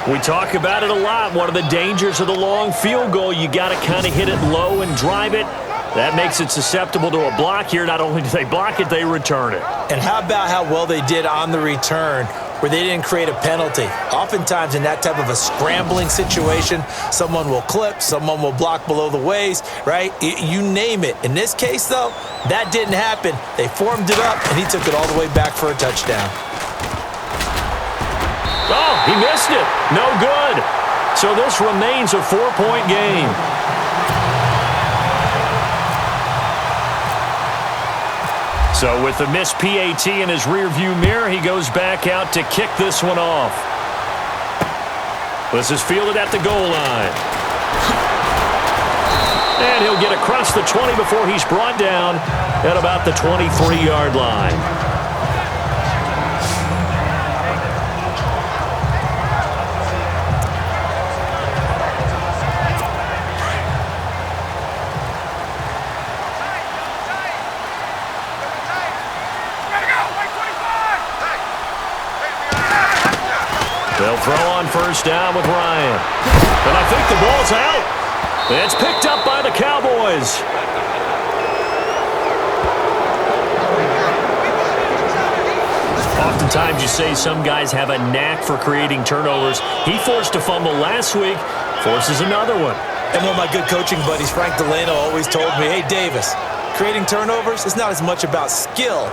We talk about it a lot. One of the dangers of the long field goal, you got to kind of hit it low and drive it. That makes it susceptible to a block here. Not only do they block it, they return it. And how about how well they did on the return, where they didn't create a penalty? Oftentimes in that type of a scrambling situation, someone will clip, someone will block below the waist, right? You name it. In this case, though, that didn't happen. They formed it up, and he took it all the way back for a touchdown. Oh, he missed it. No good. So this remains a 4-point game. So with the missed PAT in his rearview mirror, he goes back out to kick this one off. This is fielded at the goal line. And he'll get across the 20 before he's brought down at about the 23-yard line. They'll throw on first down with Ryan. And I think the ball's out. It's picked up by the Cowboys. Oftentimes you say some guys have a knack for creating turnovers. He forced a fumble last week, forces another one. And one of my good coaching buddies, Frank Delano, always told me, hey, Davis, creating turnovers is not as much about skill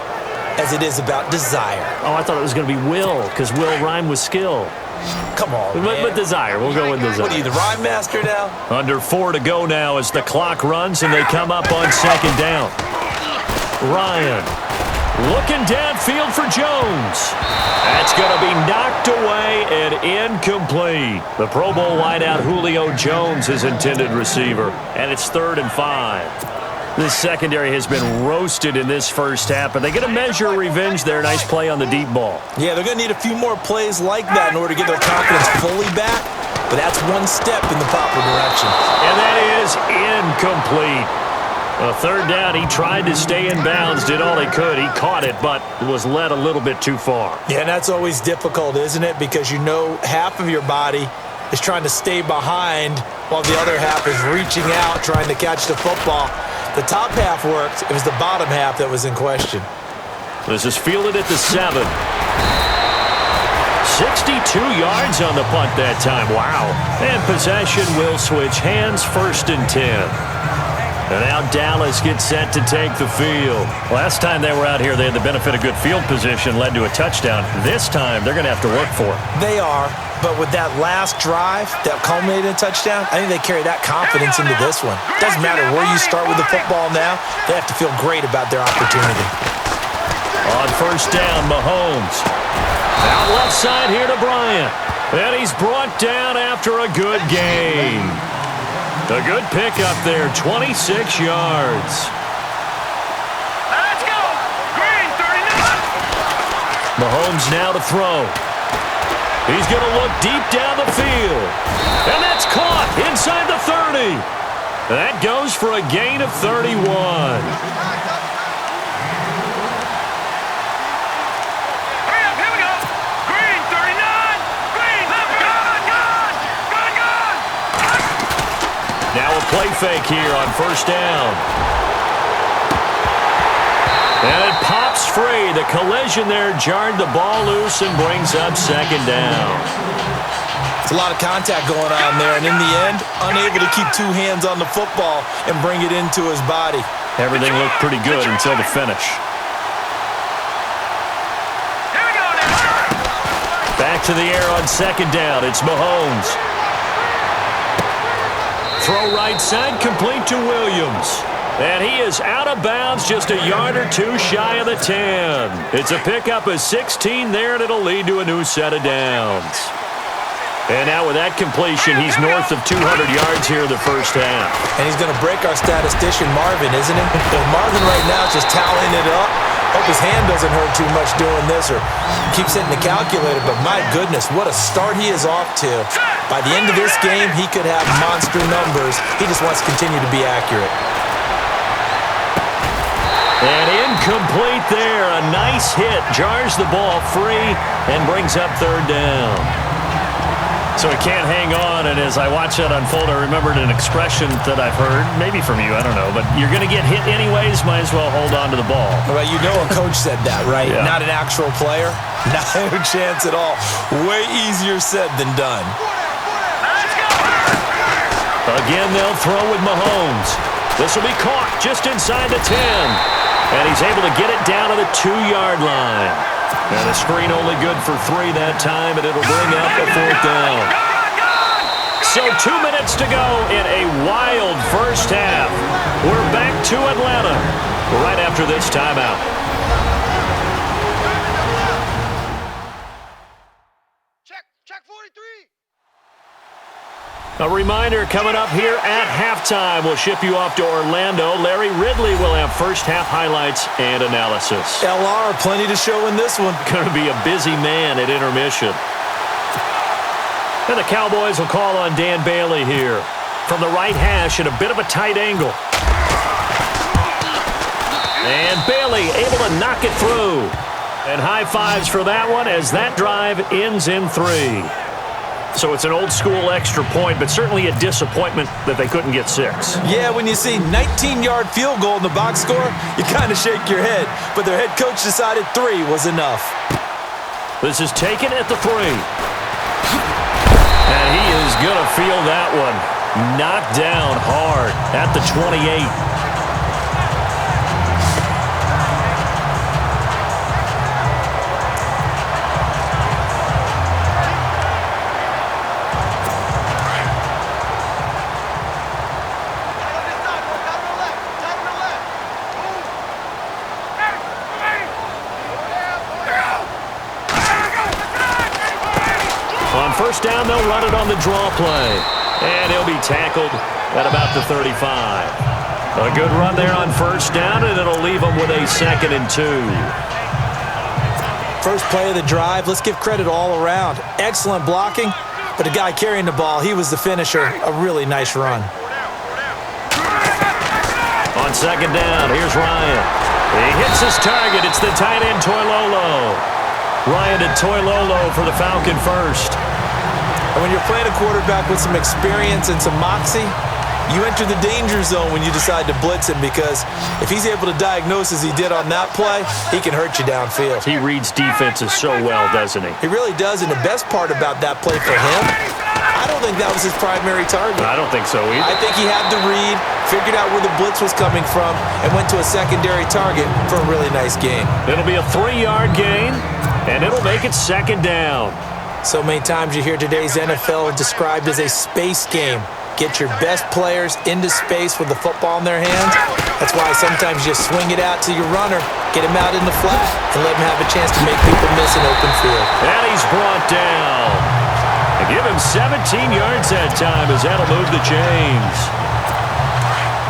as it is about desire. Oh, I thought it was going to be will, because will rhyme with skill. Come on, man. But desire. We'll go with desire. What are you, the rhyme master now? Under 4 to go now as the clock runs and they come up on second down. Ryan looking downfield for Jones. That's going to be knocked away and incomplete. The Pro Bowl wideout Julio Jones is intended receiver, and it's 3rd and 5. This secondary has been roasted in this first half, but they get a measure of revenge there. Nice play on the deep ball. Yeah, they're going to need a few more plays like that in order to get their confidence fully back, but that's one step in the proper direction. And that is incomplete. A 3rd down, he tried to stay in bounds, did all he could. He caught it, but was led a little bit too far. Yeah, and that's always difficult, isn't it? Because you know half of your body is trying to stay behind while the other half is reaching out, trying to catch the football. The top half worked. It was the bottom half that was in question. This is fielded at the 7. 62 yards on the punt that time. Wow. And possession will switch hands, 1st and 10. And now Dallas gets set to take the field. Last time they were out here, they had the benefit of good field position, led to a touchdown. This time, they're going to have to work for it. They are, but with that last drive that culminated in a touchdown, I think they carry that confidence into this one. Doesn't matter where you start with the football now, they have to feel great about their opportunity. On first down, Mahomes. Out left side here to Bryant. And he's brought down after a good gain. A good pick up there, 26 yards. Let's go! Green, 39! Mahomes now to throw. He's going to look deep down the field. And that's caught inside the 30. That goes for a gain of 31. Play fake here on first down. And it pops free. The collision there jarred the ball loose and brings up second down. It's a lot of contact going on there, and in the end, unable to keep two hands on the football and bring it into his body. Everything looked pretty good until the finish. Back to the air on second down. It's Mahomes. Throw right side, complete to Williams. And he is out of bounds, just a yard or two shy of the 10. It's a pickup of 16 there, and it'll lead to a new set of downs. And now with that completion, he's north of 200 yards here in the first half. And he's going to break our statistician, Marvin, isn't he? Well, Marvin right now is just tallying it up. Hope his hand doesn't hurt too much doing this or keeps hitting the calculator, but my goodness, what a start he is off to. By the end of this game, he could have monster numbers. He just wants to continue to be accurate. And incomplete there. A nice hit. Jars the ball free and brings up third down. So he can't hang on, and as I watched that unfold, I remembered an expression that I've heard, maybe from you, I don't know, but you're going to get hit anyways, might as well hold on to the ball. Well, you know a coach said that, right? Yeah. Not an actual player? No chance at all. Way easier said than done. Again, they'll throw with Mahomes. This will be caught just inside the 10. And he's able to get it down to the 2-yard line. And a screen only good for 3 that time, and it'll bring up a fourth down. So 2 minutes to go in a wild first half. We're back to Atlanta right after this timeout. Check 43. A reminder coming up here at halftime. We'll ship you off to Orlando. Larry Ridley will have first half highlights and analysis. LR, plenty to show in this one. Going to be a busy man at intermission. And the Cowboys will call on Dan Bailey here. From the right hash at a bit of a tight angle. And Bailey able to knock it through. And high fives for that one as that drive ends in 3. So it's an old-school extra point, but certainly a disappointment that they couldn't get 6. Yeah, when you see 19-yard field goal in the box score, you kind of shake your head. But their head coach decided 3 was enough. This is taken at the 3. And he is going to feel that one. Knocked down hard at the 28. First down, they'll run it on the draw play. And he'll be tackled at about the 35. A good run there on first down, and it'll leave them with a 2nd and 2. First play of the drive, let's give credit all around. Excellent blocking, but the guy carrying the ball, he was the finisher. A really nice run. On second down, here's Ryan. He hits his target. It's the tight end, Toilolo. Ryan and Toilolo for the Falcon first. And when you're playing a quarterback with some experience and some moxie, You enter the danger zone when you decide to blitz him, because if he's able to diagnose as he did on that play, he can hurt you downfield. He reads defenses so well, doesn't he? He really does, and the best part about that play for him, I don't think that was his primary target. I don't think so either. I think he had the read, figured out where the blitz was coming from, and went to a secondary target for a really nice gain. It'll be a 3-yard gain, and it'll make it second down. So many times you hear today's NFL described as a space game. Get your best players into space with the football in their hands. That's why sometimes you just swing it out to your runner, get him out in the flat, and let him have a chance to make people miss an open field. And he's brought down. And give him 17 yards that time, as that'll move the chains.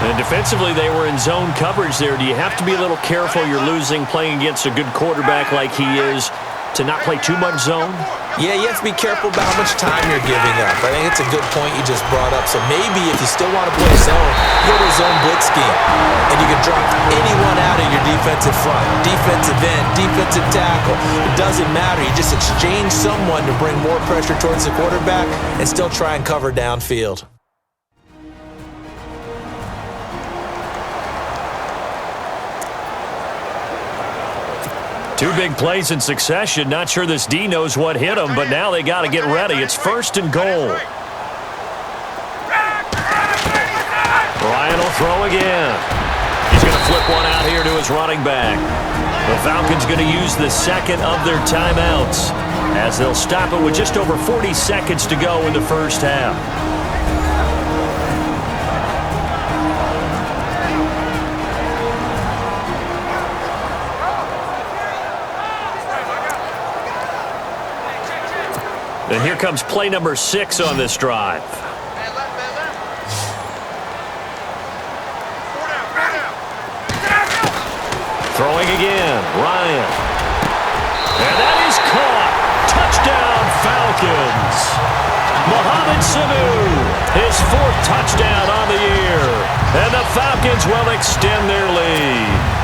And defensively, they were in zone coverage there. Do you have to be a little careful? You're losing playing against a good quarterback like he is, to not play too much zone? Yeah, you have to be careful about how much time you're giving up. I think it's a good point you just brought up. So maybe if you still want to play zone, go to a zone blitz scheme. And you can drop anyone out of your defensive front. Defensive end, defensive tackle. It doesn't matter. You just exchange someone to bring more pressure towards the quarterback and still try and cover downfield. Two big plays in succession. Not sure this D knows what hit him, but now they got to get ready. It's 1st and goal. Ryan will throw again. He's going to flip one out here to his running back. The Falcons going to use the second of their timeouts, as they'll stop it with just over 40 seconds to go in the first half. And here comes play number 6 on this drive. Throwing again, Ryan. And that is caught. Touchdown, Falcons. Mohamed Sanu, his 4th touchdown on the year. And the Falcons will extend their lead.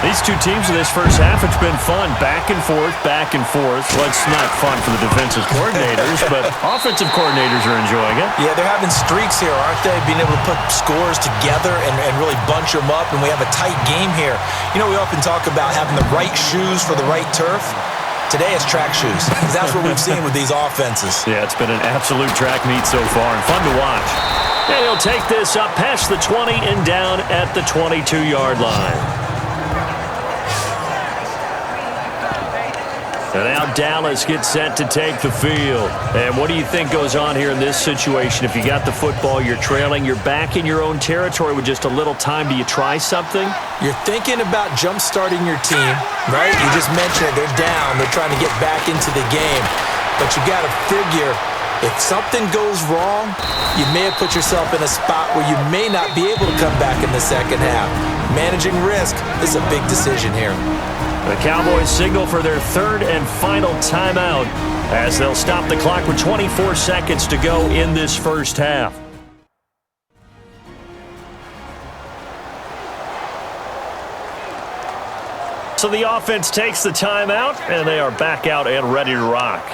These two teams in this first half, it's been fun. Back and forth, back and forth. Well, it's not fun for the defensive coordinators, but offensive coordinators are enjoying it. Yeah, they're having streaks here, aren't they? Being able to put scores together and really bunch them up, and we have a tight game here. You know, we often talk about having the right shoes for the right turf. Today it's track shoes. That's what we've seen with these offenses. Yeah, it's been an absolute track meet so far, and fun to watch. And he'll take this up past the 20 and down at the 22-yard line. And now Dallas gets set to take the field. And what do you think goes on here in this situation? If you got the football, you're trailing, you're back in your own territory with just a little time. Do you try something? You're thinking about jump-starting your team, right? You just mentioned it. They're down. They're trying to get back into the game. But you got to figure, if something goes wrong, you may have put yourself in a spot where you may not be able to come back in the second half. Managing risk is a big decision here. The Cowboys signal for their 3rd and final timeout, as they'll stop the clock with 24 seconds to go in this first half. So the offense takes the timeout, and they are back out and ready to rock.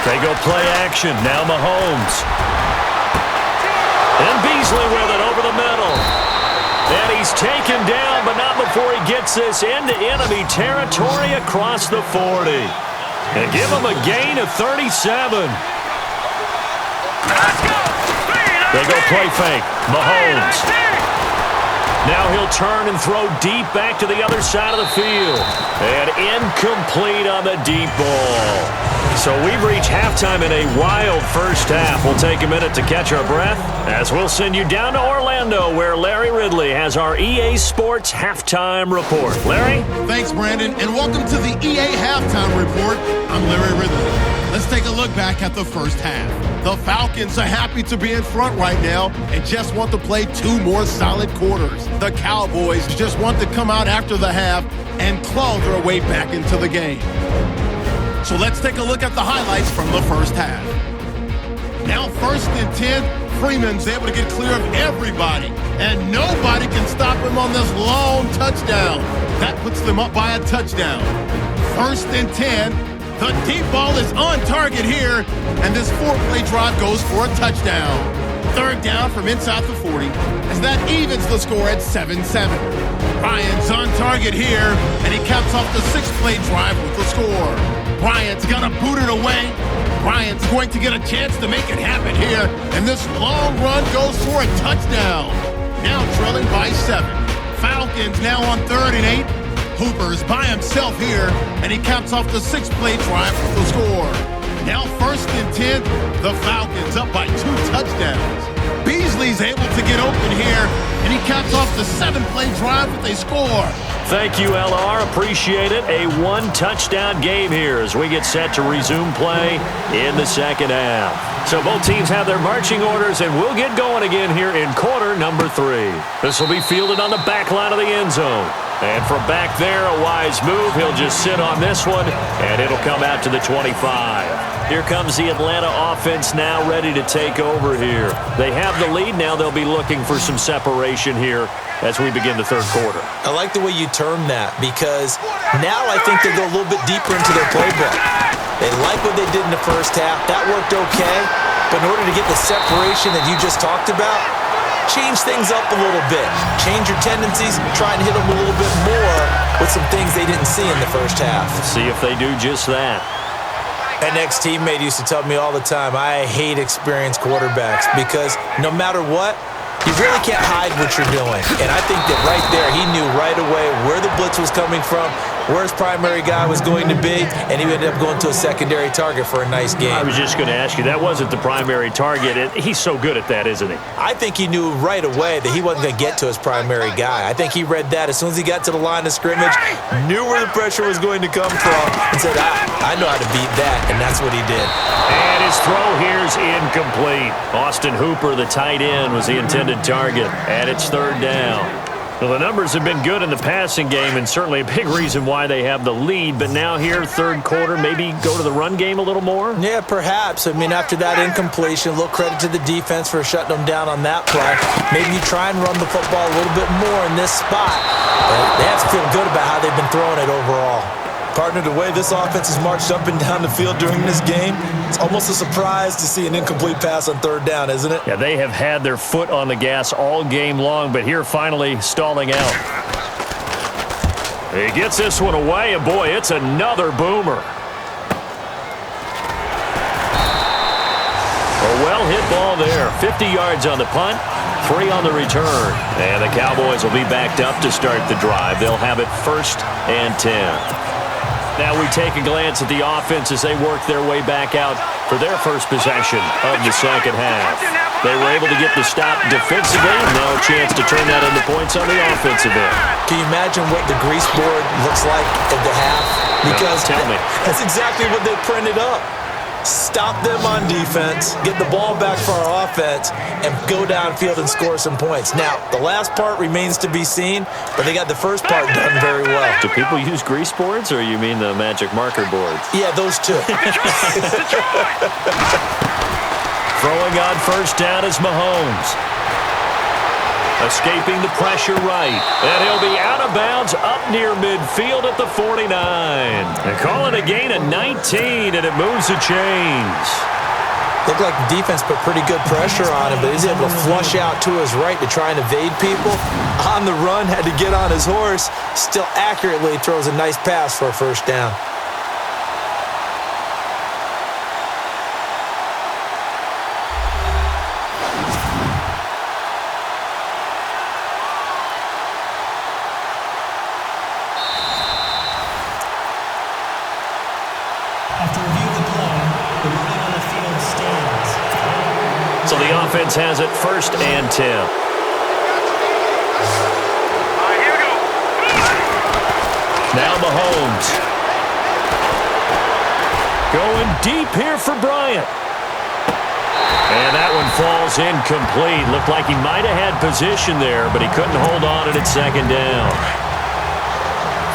They go play action. Now Mahomes. And Beasley with it over the middle. And he's taken down, but not before he gets this into enemy territory across the 40. And give him a gain of 37. They go play fake. Mahomes. Now he'll turn and throw deep back to the other side of the field. And incomplete on the deep ball. So we've reached halftime in a wild first half. We'll take a minute to catch our breath as we'll send you down to Orlando, where Larry Ridley has our EA Sports Halftime Report. Larry? Thanks, Brandon, and welcome to the EA Halftime Report. I'm Larry Ridley. Let's take a look back at the first half. The Falcons are happy to be in front right now and just want to play 2 more solid quarters. The Cowboys just want to come out after the half and claw their way back into the game. So let's take a look at the highlights from the first half. Now 1st and 10, Freeman's able to get clear of everybody, and nobody can stop him on this long touchdown. That puts them up by a touchdown. 1st and 10, the deep ball is on target here, and this 4-play drive goes for a touchdown. 3rd down from inside the 40, as that evens the score at 7-7. Ryan's on target here, and he caps off the 6-play drive with the score. Bryant's gonna boot it away. Bryant's going to get a chance to make it happen here, and this long run goes for a touchdown. Now trailing by 7. Falcons now on 3rd and 8. Hooper's by himself here, and he caps off the 6-play drive with the score. Now 1st and 10, the Falcons up by 2 touchdowns. Beasley's able to get open here, and he caps off the 7-play drive with a score. Thank you, LR. Appreciate it. A 1-touchdown game here as we get set to resume play in the second half. So both teams have their marching orders, and we'll get going again here in quarter number 3. This will be fielded on the back line of the end zone. And from back there, a wise move. He'll just sit on this one, and it'll come out to the 25. Here comes the Atlanta offense now ready to take over here. They have the lead. Now they'll be looking for some separation here as we begin the third quarter. I like the way you term that, because now I think they'll go a little bit deeper into their playbook. They like what they did in the first half. That worked okay. But in order to get the separation that you just talked about, change things up a little bit. Change your tendencies, try and hit them a little bit more with some things they didn't see in the first half. See if they do just that. An ex-teammate used to tell me all the time, I hate experienced quarterbacks because no matter what, you really can't hide what you're doing. And I think that right there, he knew right away where the blitz was coming from, where his primary guy was going to be, and he ended up going to a secondary target for a nice game. I was just going to ask you, that wasn't the primary target. He's so good at that, isn't he? I think he knew right away that he wasn't going to get to his primary guy. I think he read that as soon as he got to the line of scrimmage, knew where the pressure was going to come from, and said, I know how to beat that, and that's what he did. And his throw here's incomplete. Austin Hooper, the tight end, was the intended target, and it's 3rd down. Well, the numbers have been good in the passing game, and certainly a big reason why they have the lead. But now here, third quarter, maybe go to the run game a little more? Yeah, perhaps. I mean, after that incompletion, a little credit to the defense for shutting them down on that play. Maybe you try and run the football a little bit more in this spot. But they have to feel good about how they've been throwing it overall. Partner, the way this offense has marched up and down the field during this game, it's almost a surprise to see an incomplete pass on 3rd down, isn't it? Yeah, they have had their foot on the gas all game long, but here finally stalling out. He gets this one away, and boy, it's another boomer. A well-hit ball there. 50 yards on the punt, 3 on the return. And the Cowboys will be backed up to start the drive. They'll have it 1st and 10. Now we take a glance at the offense as they work their way back out for their first possession of the second half. They were able to get the stop defensively, and now a chance to turn that into points on the offensive end. Can you imagine what the grease board looks like at the half? Because tell me. That's exactly what they printed up. Stop them on defense, get the ball back for our offense, and go downfield and score some points. Now, the last part remains to be seen, but they got the first part done very well. Do people use grease boards, or you mean the magic marker boards? Yeah, those two. Throwing on 1st down is Mahomes. Escaping the pressure right. And he'll be out of bounds up near midfield at the 49. And calling a gain of 19, and it moves the chains. Looked like the defense put pretty good pressure on him, but he's able to flush out to his right to try and evade people. On the run, had to get on his horse. Still accurately throws a nice pass for a 1st down. So the offense has it 1st and 10. Now Mahomes. Going deep here for Bryant. And that one falls incomplete. Looked like he might have had position there, but he couldn't hold on at 2nd down.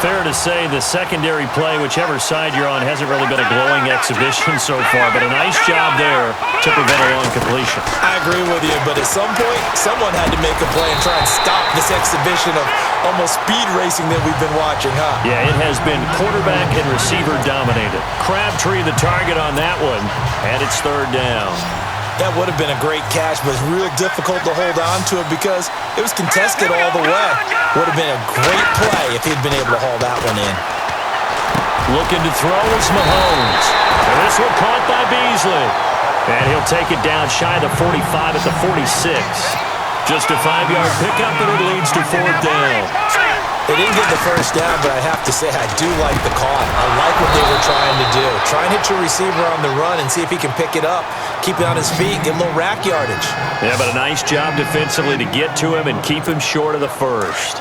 Fair to say the secondary play, whichever side you're on, hasn't really been a glowing exhibition so far, but a nice job there to prevent a long completion. I agree with you, but at some point, someone had to make a play and try and stop this exhibition of almost speed racing that we've been watching, huh? Yeah, it has been quarterback and receiver dominated. Crabtree the target on that one, and it's third down. That would have been a great catch, but it's real difficult to hold on to it because it was contested all the way. Would have been a great play if he'd been able to haul that one in. Looking to throw is Mahomes. And this one caught by Beasley. And he'll take it down shy of the 45 at the 46. Just a 5-yard pickup, and it leads to fourth down. They didn't get the first down, but I have to say I do like the call. I like what they were trying to do. Try and hit your receiver on the run and see if he can pick it up, keep it on his feet, get a little rack yardage. Yeah, but a nice job defensively to get to him and keep him short of the first.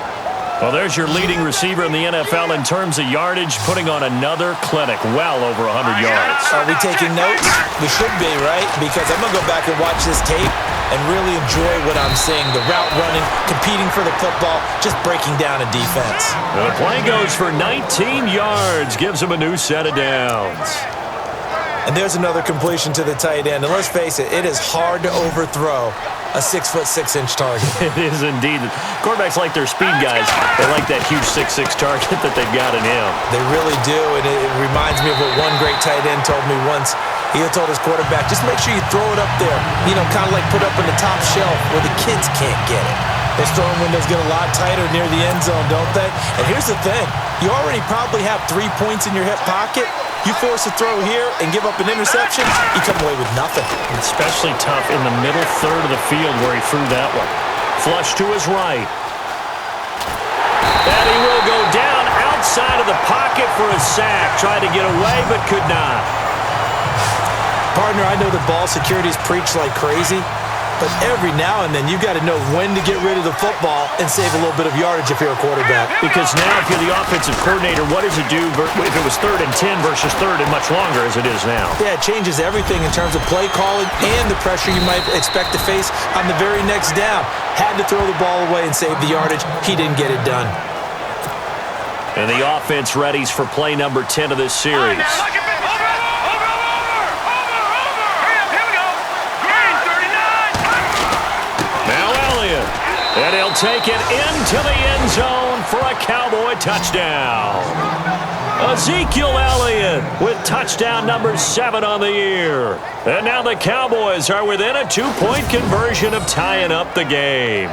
Well, there's your leading receiver in the NFL in terms of yardage, putting on another clinic, well over 100 yards. Are we taking notes? We should be, right? Because I'm going to go back and watch this tape and really enjoy what I'm seeing. The route running, competing for the football, just breaking down a defense. Well, the play goes for 19 yards, gives him a new set of downs. And there's another completion to the tight end. And let's face it, it is hard to overthrow a 6'6" target. It is indeed. Quarterbacks like their speed guys. They like that huge 6'6" target that they've got in him. They really do, and it reminds me of what one great tight end told me once. He had told his quarterback, just make sure you throw it up there. You know, kind of like put up in the top shelf where the kids can't get it. Those throwing windows get a lot tighter near the end zone, don't they? And here's the thing. You already probably have 3 points in your hip pocket. You force a throw here and give up an interception, you come away with nothing. Especially tough in the middle third of the field where he threw that one. Flush to his right. And he will go down outside of the pocket for a sack. Tried to get away, but could not. Partner, I know that ball security is preached like crazy, but every now and then you got to know when to get rid of the football and save a little bit of yardage if you're a quarterback. Because now if you're the offensive coordinator, what does it do if it was 3rd and 10 versus 3rd and much longer as it is now? Yeah, it changes everything in terms of play calling and the pressure you might expect to face on the very next down. Had to throw the ball away and save the yardage. He didn't get it done. And the offense readies for play number 10 of this series. And he'll take it into the end zone for a Cowboy touchdown. Ezekiel Elliott with touchdown number 7 on the year. And now the Cowboys are within a 2-point conversion of tying up the game.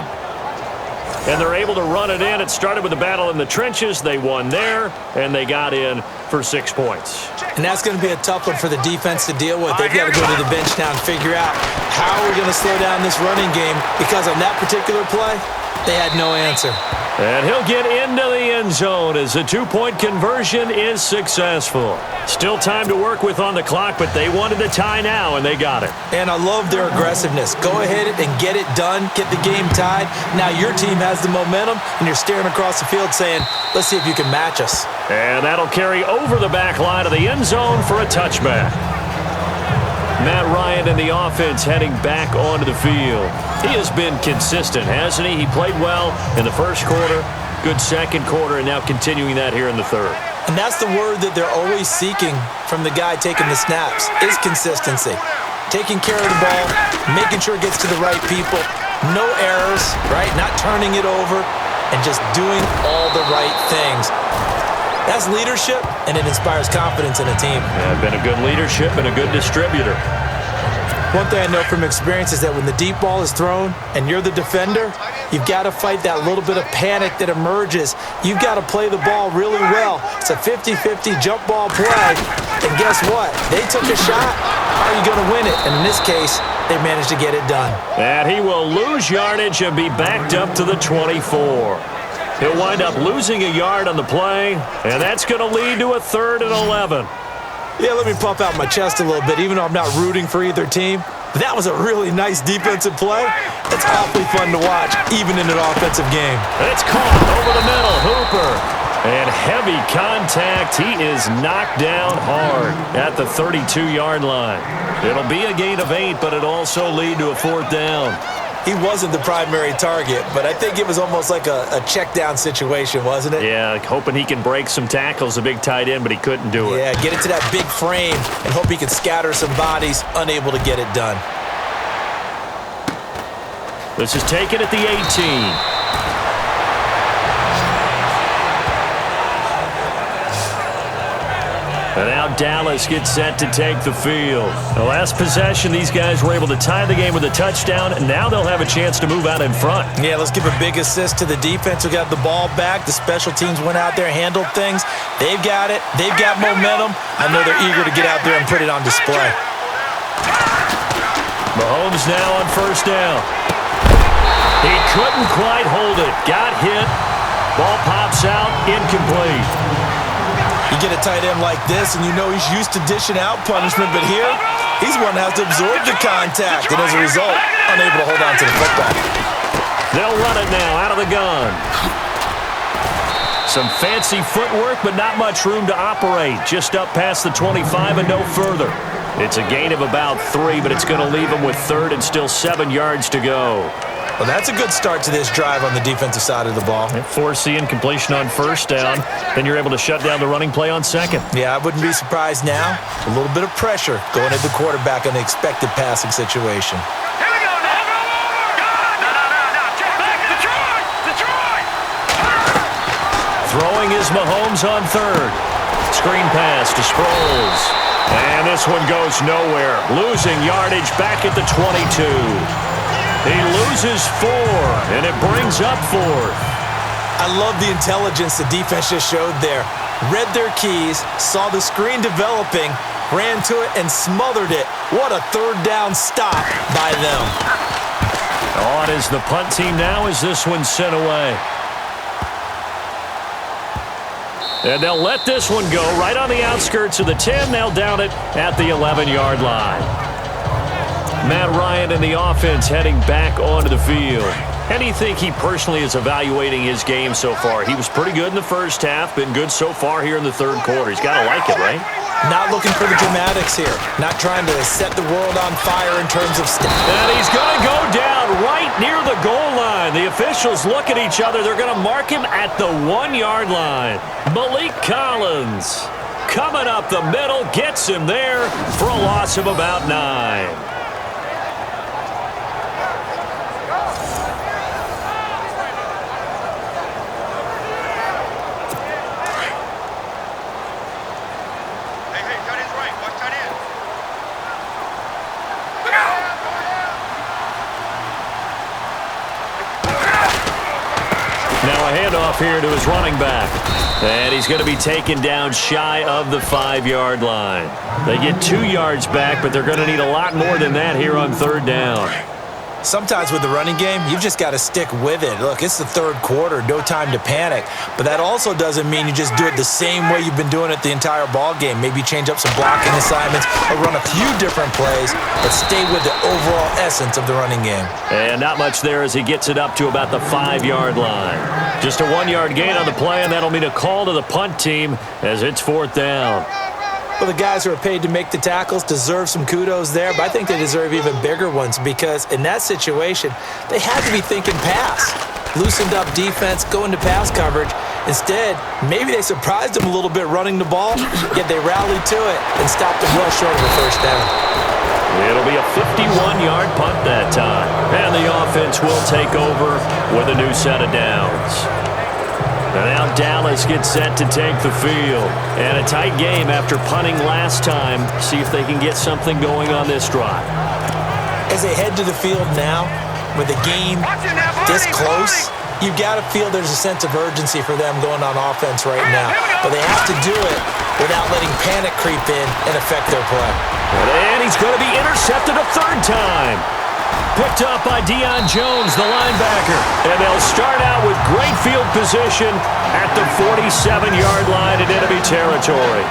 And they're able to run it in. It started with a battle in the trenches. They won there, and they got in for 6 points. And that's going to be a tough one for the defense to deal with. They've got to go to the bench now and figure out how we're going to slow down this running game, because on that particular play, they had no answer. And he'll get into the end zone as the 2-point conversion is successful. Still time to work with on the clock, but they wanted the tie now, and they got it. And I love their aggressiveness. Go ahead and get it done, get the game tied. Now your team has the momentum, and you're staring across the field saying, let's see if you can match us. And that'll carry over the back line of the end zone for a touchback. Matt Ryan and the offense heading back onto the field. He has been consistent, hasn't he? He played well in the first quarter, good second quarter, and now continuing that here in the third. And that's the word that they're always seeking from the guy taking the snaps, is consistency. Taking care of the ball, making sure it gets to the right people, no errors, right? Not turning it over, and just doing all the right things. That's leadership, and it inspires confidence in a team. Yeah, been a good leadership and a good distributor. One thing I know from experience is that when the deep ball is thrown and you're the defender, you've got to fight that little bit of panic that emerges. You've got to play the ball really well. It's a 50-50 jump ball play, and guess what? They took a shot. How are you going to win it? And in this case, they managed to get it done. And he will lose yardage and be backed up to the 24. He'll wind up losing a yard on the play, and that's going to lead to a 3rd and 11. Yeah, let me puff out my chest a little bit, even though I'm not rooting for either team. But that was a really nice defensive play. It's awfully fun to watch, even in an offensive game. It's caught over the middle. Hooper. And heavy contact. He is knocked down hard at the 32-yard line. It'll be a gain of 8, but it'll also lead to a 4th down. He wasn't the primary target, but I think it was almost like a check down situation, wasn't it? Yeah, hoping he can break some tackles, a big tight end, but he couldn't do it. Yeah, get into that big frame and hope he can scatter some bodies, unable to get it done. This is taken at the 18. And now Dallas gets set to take the field. The last possession, these guys were able to tie the game with a touchdown, and now they'll have a chance to move out in front. Yeah, let's give a big assist to the defense who got the ball back. The special teams went out there, handled things. They've got it. They've got momentum. I know they're eager to get out there and put it on display. Mahomes now on first down. He couldn't quite hold it. Got hit. Ball pops out, incomplete. You get a tight end like this, and you know he's used to dishing out punishment, but here, he's one that has to absorb the contact, and as a result, unable to hold on to the football. They'll run it now out of the gun. Some fancy footwork, but not much room to operate. Just up past the 25 and no further. It's a gain of about 3, but it's going to leave them with third and still 7 yards to go. Well, that's a good start to this drive on the defensive side of the ball. Force the incompletion on first down. Then you're able to shut down the running play on second. Yeah, I wouldn't be surprised now. A little bit of pressure going at the quarterback on the expected passing situation. Here we go, now. No. Check back. Detroit. Throwing is Mahomes on third. Screen pass to Sproles. And this one goes nowhere. Losing yardage back at the 22. He loses 4, and it brings up 4. I love the intelligence the defense just showed there. Read their keys, saw the screen developing, ran to it, and smothered it. What a third down stop by them. On is the punt team now as this one's sent away. And they'll let this one go right on the outskirts of the 10. They'll down it at the 11-yard line. Matt Ryan and the offense heading back onto the field. How do you think he personally is evaluating his game so far? He was pretty good in the first half, been good so far here in the third quarter. He's got to like it, right? Not looking for the dramatics here. Not trying to set the world on fire in terms of stats. And he's going to go down right near the goal line. The officials look at each other. They're going to mark him at the 1-yard line. Malik Collins coming up the middle, gets him there for a loss of about 9. Handoff here to his running back. And he's going to be taken down shy of the 5-yard line. They get 2 yards back, but they're going to need a lot more than that here on third down. Sometimes with the running game, you've just got to stick with it. Look, it's the third quarter, no time to panic. But that also doesn't mean you just do it the same way you've been doing it the entire ball game. Maybe change up some blocking assignments or run a few different plays, but stay with the overall essence of the running game. And not much there as he gets it up to about the 5-yard line. Just a 1-yard gain on the play, and that'll mean a call to the punt team as it's fourth down. Well, the guys who are paid to make the tackles deserve some kudos there, but I think they deserve even bigger ones because in that situation, they had to be thinking pass. Loosened up defense, going to pass coverage. Instead, maybe they surprised them a little bit running the ball, yet they rallied to it and stopped them well short of a first down. It'll be a 51-yard punt that time, and the offense will take over with a new set of downs. And now Dallas gets set to take the field. And a tight game after punting last time. See if they can get something going on this drive. As they head to the field now, with the game this close, you've got to feel there's a sense of urgency for them going on offense right now. But they have to do it without letting panic creep in and affect their play. And he's going to be intercepted a third time. Picked up by Deion Jones, the linebacker. And they'll start out with great field position at the 47-yard line in enemy territory.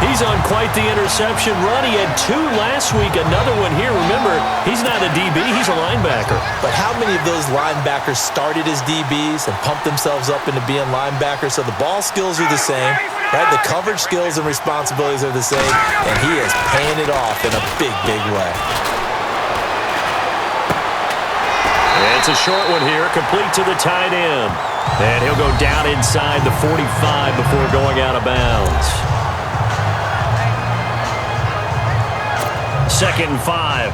He's on quite the interception run. He had 2 last week, another one here. Remember, he's not a DB, he's a linebacker. But how many of those linebackers started as DBs and pumped themselves up into being linebackers? So the ball skills are the same, right? The coverage skills and responsibilities are the same, and he is paying it off in a big, big way. It's a short one here, complete to the tight end. And he'll go down inside the 45 before going out of bounds. 2nd and 5.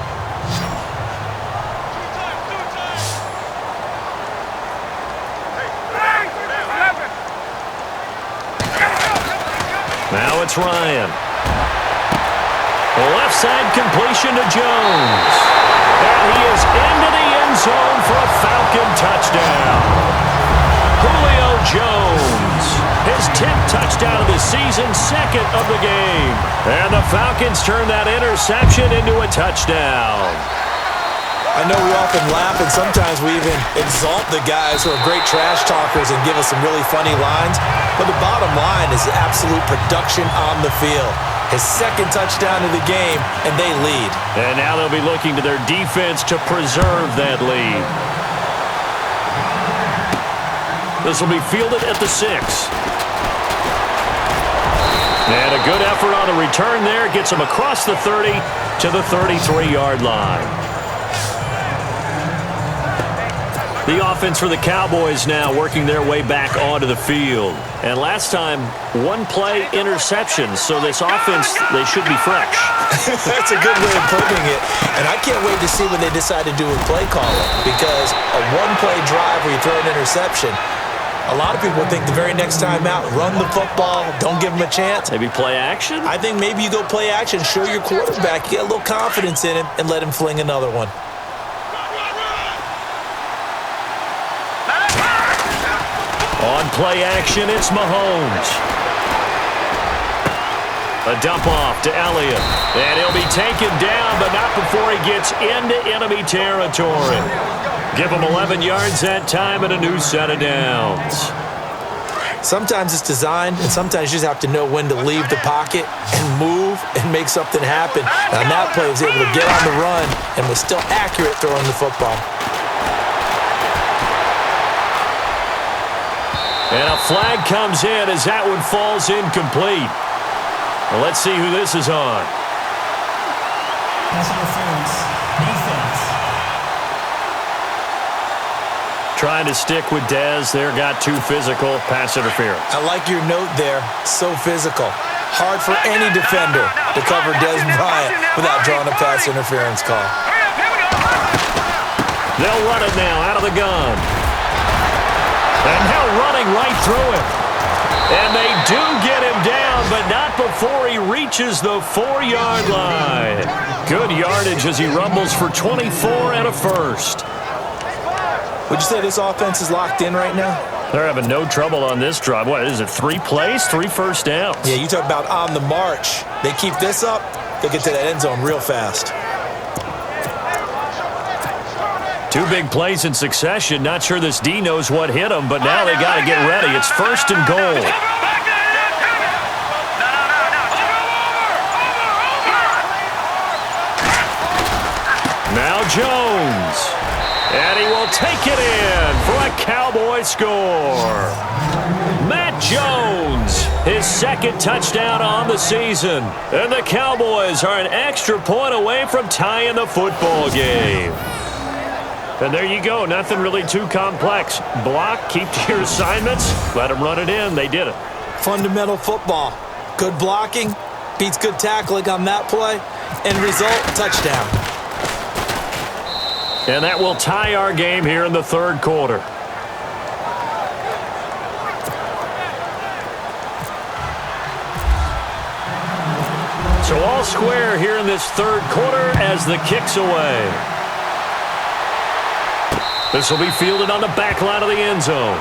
Now it's Ryan. Left side completion to Jones. And he is into the end zone for a Falcon touchdown. Julio Jones, his 10th touchdown of the season, 2nd of the game. And the Falcons turn that interception into a touchdown. I know we often laugh, and sometimes we even exalt the guys who are great trash talkers and give us some really funny lines. But the bottom line is absolute production on the field. His 2nd touchdown of the game, and they lead. And now they'll be looking to their defense to preserve that lead. This will be fielded at the 6. And a good effort on the return there. Gets him across the 30 to the 33-yard line. The offense for the Cowboys now working their way back onto the field. And last time, 1-play interception. So this offense, they should be fresh. That's a good way of putting it. And I can't wait to see what they decide to do with play calling. Because a 1-play drive where you throw an interception, a lot of people think the very next time out, run the football, don't give them a chance. Maybe play action? I think maybe you go play action, show your quarterback, you get a little confidence in him, and let him fling another one. On play action, it's Mahomes. A dump off to Elliott. And he'll be taken down, but not before he gets into enemy territory. Give him 11 yards that time and a new set of downs. Sometimes it's designed, and sometimes you just have to know when to leave the pocket and move and make something happen. And on that play, he was able to get on the run and was still accurate throwing the football. And a flag comes in as that one falls incomplete. Well, let's see who this is on. Pass interference. Defense. Trying to stick with Dez. There got too physical. Pass interference. I like your note there. So physical. Hard for any defender to cover Dez Bryant without drawing a pass interference call. They'll run it now out of the gun. And now running right through him. And they do get him down, but not before he reaches the 4-yard line. Good yardage as he rumbles for 24 and a first. Would you say this offense is locked in right now? They're having no trouble on this drive. What is it, 3 plays, 3 first downs? Yeah, you talk about on the march. They keep this up, they'll get to that end zone real fast. 2 big plays in succession. Not sure this D knows what hit him, but now they got to get ready. It's 1st and goal. Now Jones. And he will take it in for a Cowboy score. Matt Jones, his 2nd touchdown on the season. And the Cowboys are an extra point away from tying the football game. And there you go. Nothing really too complex. Block, keep to your assignments, let them run it in. They did it. Fundamental football. Good blocking, beats good tackling on that play, and result, touchdown. And that will tie our game here in the 3rd quarter. So all square here in this 3rd quarter as the kick's away. This will be fielded on the back line of the end zone.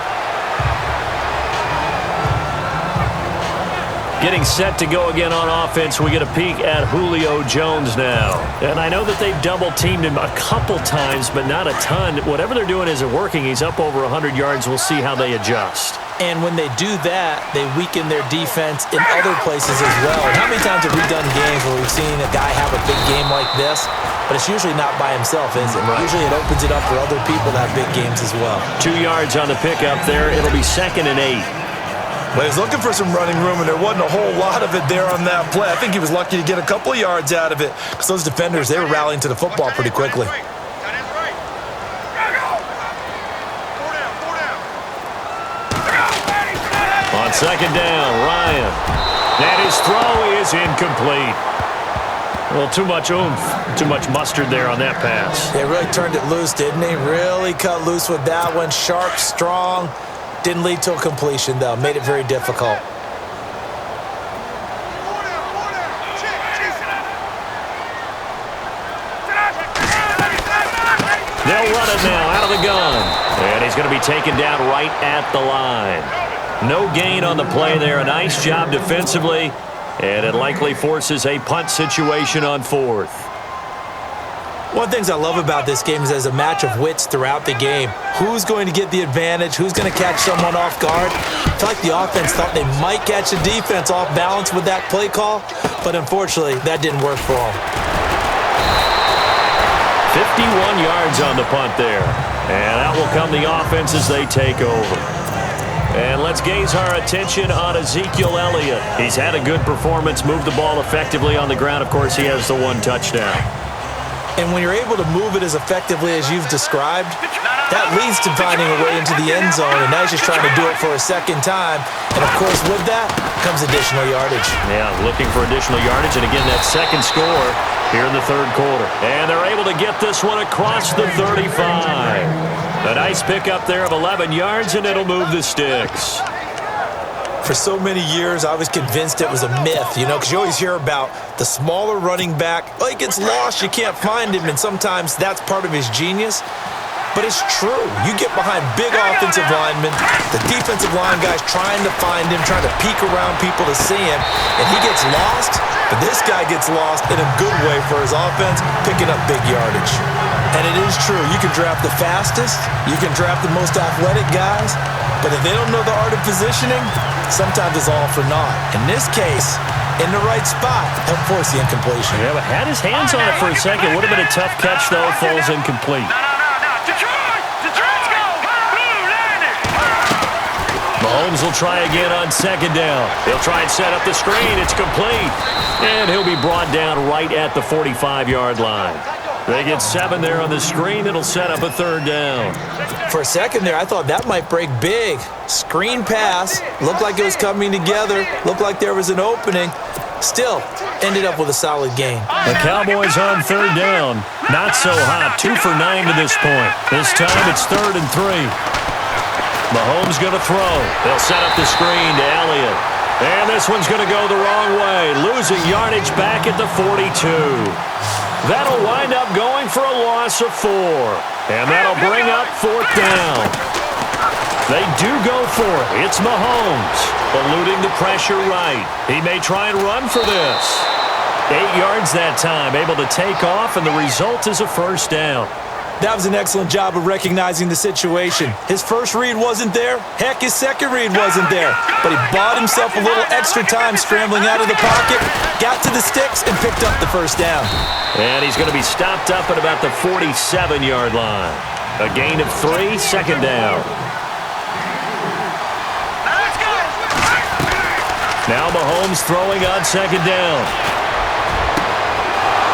Getting set to go again on offense. We get a peek at Julio Jones now. And I know that they've double-teamed him a couple times, but not a ton. Whatever they're doing isn't working. He's up over 100 yards. We'll see how they adjust. And when they do that, they weaken their defense in other places as well. And how many times have we done games where we've seen a guy have a big game like this? But it's usually not by himself, is it? Right. Usually it opens it up for other people to have big games as well. 2 yards on the pickup there. It'll be 2nd and 8. But he's looking for some running room, and there wasn't a whole lot of it there on that play. I think he was lucky to get a couple of yards out of it because those defenders, they were rallying to the football pretty quickly. second down, Ryan. And his throw is incomplete. Well, too much oomph, too much mustard there on that pass. They really turned it loose, didn't they? Really cut loose with that one. Sharp, strong. Didn't lead to a completion, though. Made it very difficult. They'll run it now out of the gun. And he's going to be taken down right at the line. No gain on the play there. A nice job defensively. And it likely forces a punt situation on fourth. One of the things I love about this game is there's a match of wits throughout the game. Who's going to get the advantage? Who's going to catch someone off guard? I feel like the offense thought they might catch the defense off balance with that play call, but unfortunately, that didn't work for them. 51 yards on the punt there. And out will come the offense as they take over. And let's gaze our attention on Ezekiel Elliott. He's had a good performance, moved the ball effectively on the ground. Of course, he has the one touchdown. And when you're able to move it as effectively as you've described, that leads to finding a way into the end zone, and now he's just trying to do it for a second time. And, of course, with that comes additional yardage. Yeah, looking for additional yardage, and again, that second score here in the third quarter. And they're able to get this one across the 35. A nice pickup there of 11 yards, and it'll move the sticks. For so many years, I was convinced it was a myth, you know, because you always hear about the smaller running back. Oh, he gets lost, you can't find him, and sometimes that's part of his genius. But it's true. You get behind big offensive linemen, the defensive line guys trying to find him, trying to peek around people to see him, and he gets lost, but this guy gets lost in a good way for his offense, picking up big yardage. And it is true. You can draft the fastest, you can draft the most athletic guys, but if they don't know the art of positioning, sometimes it's all for naught. In this case, in the right spot, help force the incompletion. Yeah, but had his hands on it for a second. Would have been a tough catch, though. Falls incomplete. Detroit's go! Blue landed! Mahomes will try again on second down. He'll try and set up the screen. It's complete. And he'll be brought down right at the 45-yard line. They get 7 there on the screen. It'll set up a third down. For a second there, I thought that might break big. Screen pass. Looked like it was coming together. Looked like there was an opening. Still, ended up with a solid gain. The Cowboys on third down. Not so hot. 2 for 9 to this point. This time it's 3rd and 3. Mahomes going to throw. They'll set up the screen to Elliott. And this one's going to go the wrong way. Losing yardage back at the 42. That'll wind up going for a loss of 4. And that'll bring up 4th down. They do go for it. It's Mahomes, eluding the pressure right. He may try and run for this. 8 yards that time, able to take off, and the result is a first down. That was an excellent job of recognizing the situation. His first read wasn't there. Heck, his second read wasn't there. But he bought himself a little extra time scrambling out of the pocket, got to the sticks, and picked up the first down. And he's going to be stopped up at about the 47-yard line. A gain of 3, second down. Now Mahomes throwing on second down.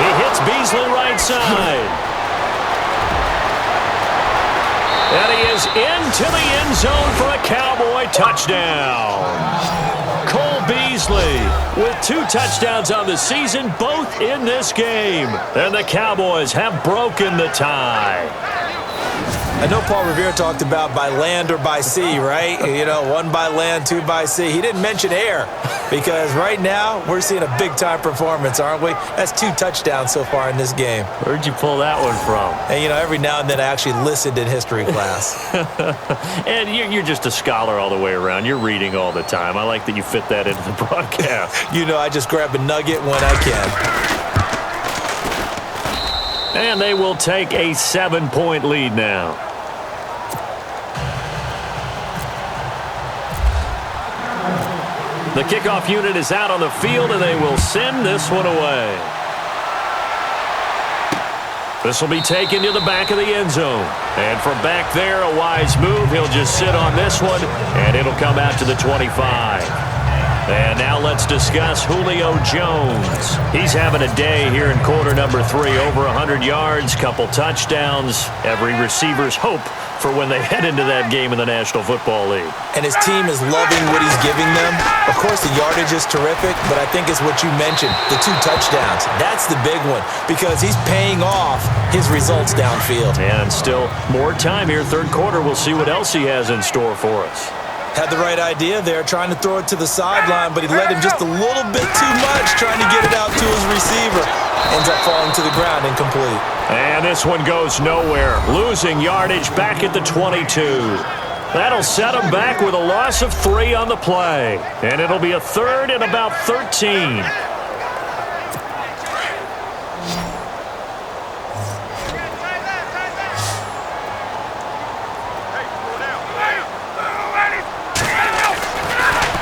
He hits Beasley right side. And he is into the end zone for a Cowboy touchdown. Cole Beasley with 2 touchdowns on the season, both in this game. And the Cowboys have broken the tie. I know Paul Revere talked about by land or by sea, right? You know, 1 by land, 2 by sea. He didn't mention air because right now we're seeing a big-time performance, aren't we? That's 2 touchdowns so far in this game. Where'd you pull that one from? And, you know, every now and then I actually listened in history class. And you're just a scholar all the way around. You're reading all the time. I like that you fit that into the broadcast. You know, I just grab a nugget when I can. And they will take a 7-point lead now. The kickoff unit is out on the field, and they will send this one away. This will be taken to the back of the end zone. And from back there, a wise move. He'll just sit on this one, and it'll come out to the 25. And now let's discuss Julio Jones. He's having a day here in quarter number 3. Over 100 yards, couple touchdowns. Every receiver's hope for when they head into that game in the National Football League. And his team is loving what he's giving them. Of course, the yardage is terrific, but I think it's what you mentioned, the 2 touchdowns. That's the big one because he's paying off his results downfield. And still more time here. Third quarter, we'll see what else he has in store for us. Had the right idea there, trying to throw it to the sideline, but he let him just a little bit too much, trying to get it out to his receiver. Ends up falling to the ground incomplete. And this one goes nowhere. Losing yardage back at the 22. That'll set him back with a loss of 3 on the play. And it'll be a third and about 13.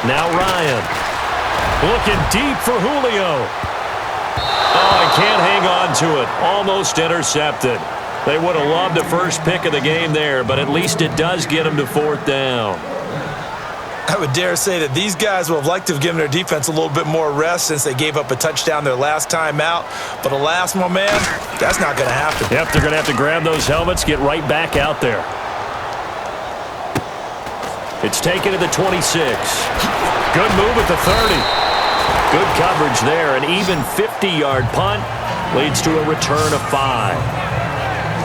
Now Ryan. Looking deep for Julio. Oh, he can't hang on to it. Almost intercepted. They would have loved the first pick of the game there, but at least it does get them to 4th down. I would dare say that these guys would have liked to have given their defense a little bit more rest since they gave up a touchdown their last time out. But alas, my man, that's not going to happen. Yep, they're going to have to grab those helmets, get right back out there. It's taken to the 26. Good move at the 30. Good coverage there. An even 50-yard punt leads to a return of 5.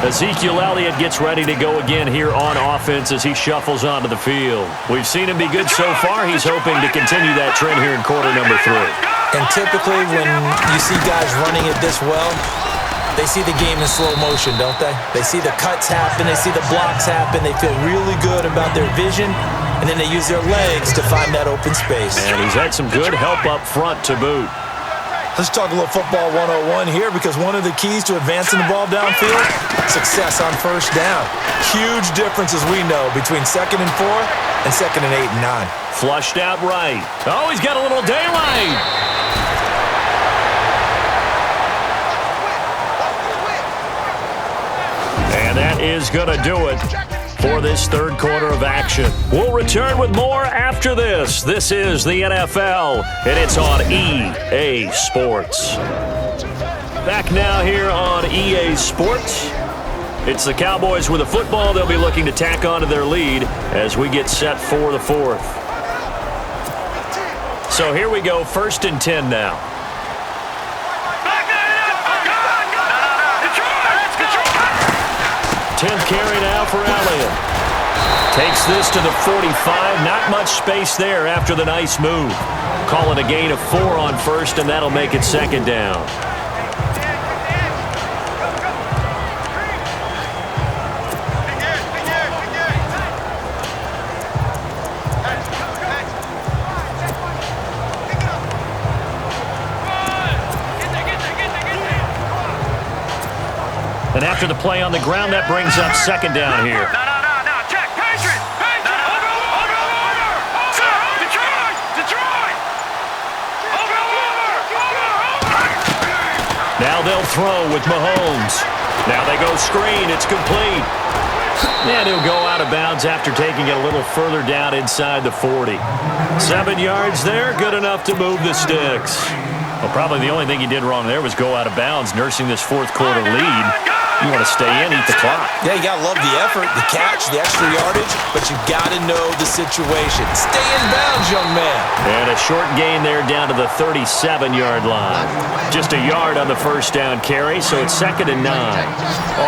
Ezekiel Elliott gets ready to go again here on offense as he shuffles onto the field. We've seen him be good so far. He's hoping to continue that trend here in quarter number 3. And typically when you see guys running it this well, they see the game in slow motion, don't they? They see the cuts happen. They see the blocks happen. They feel really good about their vision. And then they use their legs to find that open space. And he's had some good help up front to boot. Let's talk a little football 101 here because one of the keys to advancing the ball downfield, success on first down. Huge difference, as we know, between 2nd and 4 and 2nd and 8 and 9. Flushed out right. Oh, he's got a little daylight. And that is going to do it for this third quarter of action. We'll return with more after this. This is the NFL, and it's on EA Sports. Back now here on EA Sports. It's the Cowboys with a football. They'll be looking to tack onto their lead as we get set for the 4th. So here we go, 1st and 10 now. 10th carry now for Elliott. Takes this to the 45. Not much space there after the nice move. Call it a gain of 4 on 1st, and that'll make it 2nd down. And after the play on the ground, that brings up 2nd down here. No. Check. Patriot. Over. Sir, Detroit. Over. Now they'll throw with Mahomes. Now they go screen. It's complete. And he'll go out of bounds after taking it a little further down inside the 40. 7 yards there. Good enough to move the sticks. Well, probably the only thing he did wrong there was go out of bounds, nursing this 4th quarter lead. You want to stay in, eat the clock. Yeah, you got to love the effort, the catch, the extra yardage, but you got to know the situation. Stay in bounds, young man. And a short gain there down to the 37-yard line. Just a yard on the first down carry, so it's 2nd and 9.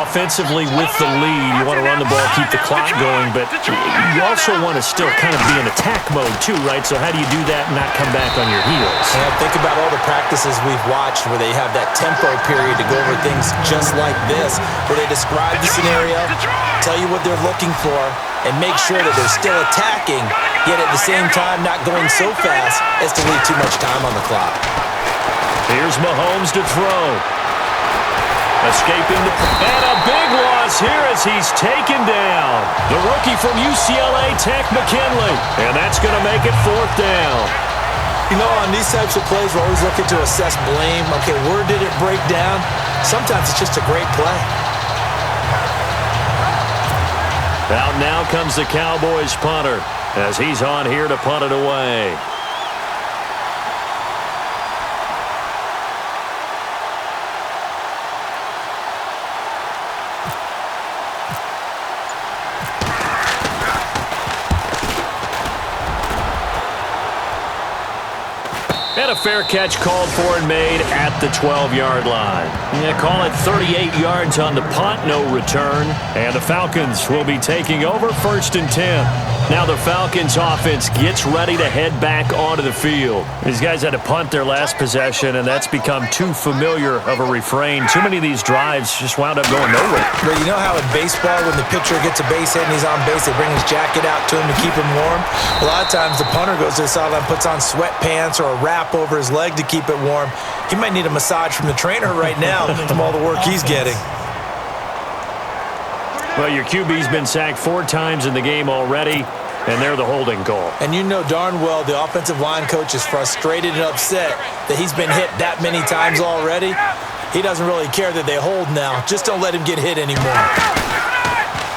Offensively with the lead, you want to run the ball, keep the clock going, but you also want to still kind of be in attack mode too, right? So how do you do that and not come back on your heels? And think about all the practices we've watched where they have that tempo period to go over things just like this, where they describe the scenario, tell you what they're looking for, and make sure that they're still attacking, yet at the same time not going so fast as to leave too much time on the clock. Here's Mahomes to throw. Escaping and a big loss here as he's taken down. The rookie from UCLA, Tech McKinley. And that's going to make it 4th down. You know, on these types of plays, we're always looking to assess blame. Okay, where did it break down? Sometimes it's just a great play. Out now comes the Cowboys punter as he's on here to punt it away. And a fair catch called for and made at the 12-yard line. Yeah, call it 38 yards on the punt, no return. And the Falcons will be taking over 1st and 10. Now the Falcons offense gets ready to head back onto the field. These guys had to punt their last possession, and that's become too familiar of a refrain. Too many of these drives just wound up going nowhere. But you know how in baseball, when the pitcher gets a base hit and he's on base, they bring his jacket out to him to keep him warm? A lot of times the punter goes to the sideline, puts on sweatpants or a wrap over his leg to keep it warm. He might need a massage from the trainer right now from all the work he's getting. Well, your QB's been sacked 4 times in the game already, and they're the holding call. And you know darn well the offensive line coach is frustrated and upset that he's been hit that many times already. He doesn't really care that they hold now. Just don't let him get hit anymore.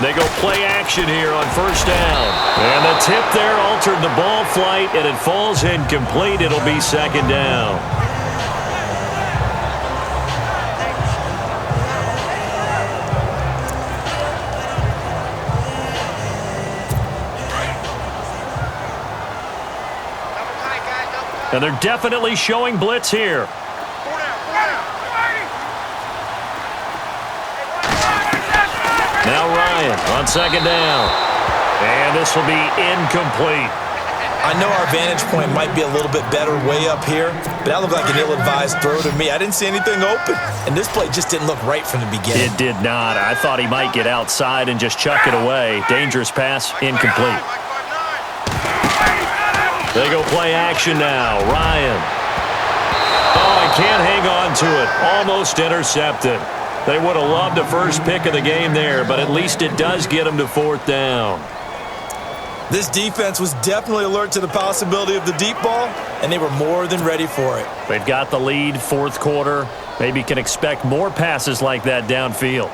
They go play action here on 1st down. And the tip there altered the ball flight, and it falls incomplete. It'll be 2nd down. And they're definitely showing blitz here. Now Ryan on 2nd down. And this will be incomplete. I know our vantage point might be a little bit better way up here, but that looked like an ill-advised throw to me. I didn't see anything open, and this play just didn't look right from the beginning. It did not. I thought he might get outside and just chuck it away. Dangerous pass, incomplete. They go play action now. Ryan. Oh, he can't hang on to it. Almost intercepted. They would have loved the first pick of the game there, but at least it does get them to 4th down. This defense was definitely alert to the possibility of the deep ball, and they were more than ready for it. They've got the lead, 4th quarter. Maybe can expect more passes like that downfield.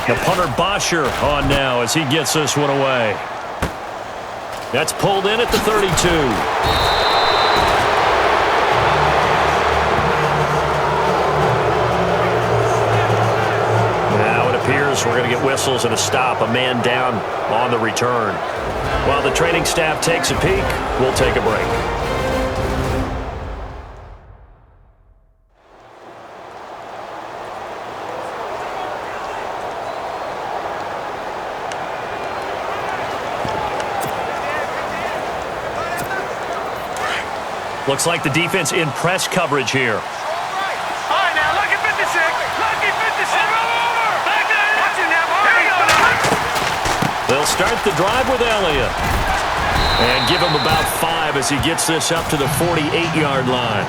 The punter Bosher on now as he gets this one away. That's pulled in at the 32. Now it appears we're going to get whistles and a stop. A man down on the return. While the training staff takes a peek, we'll take a break. Looks like the defense in press coverage here. All right, now, lucky 56. Lucky 56. Back there. Watch it now, boy. Here we go now. They'll start the drive with Elliott. And give him about 5 as he gets this up to the 48-yard line.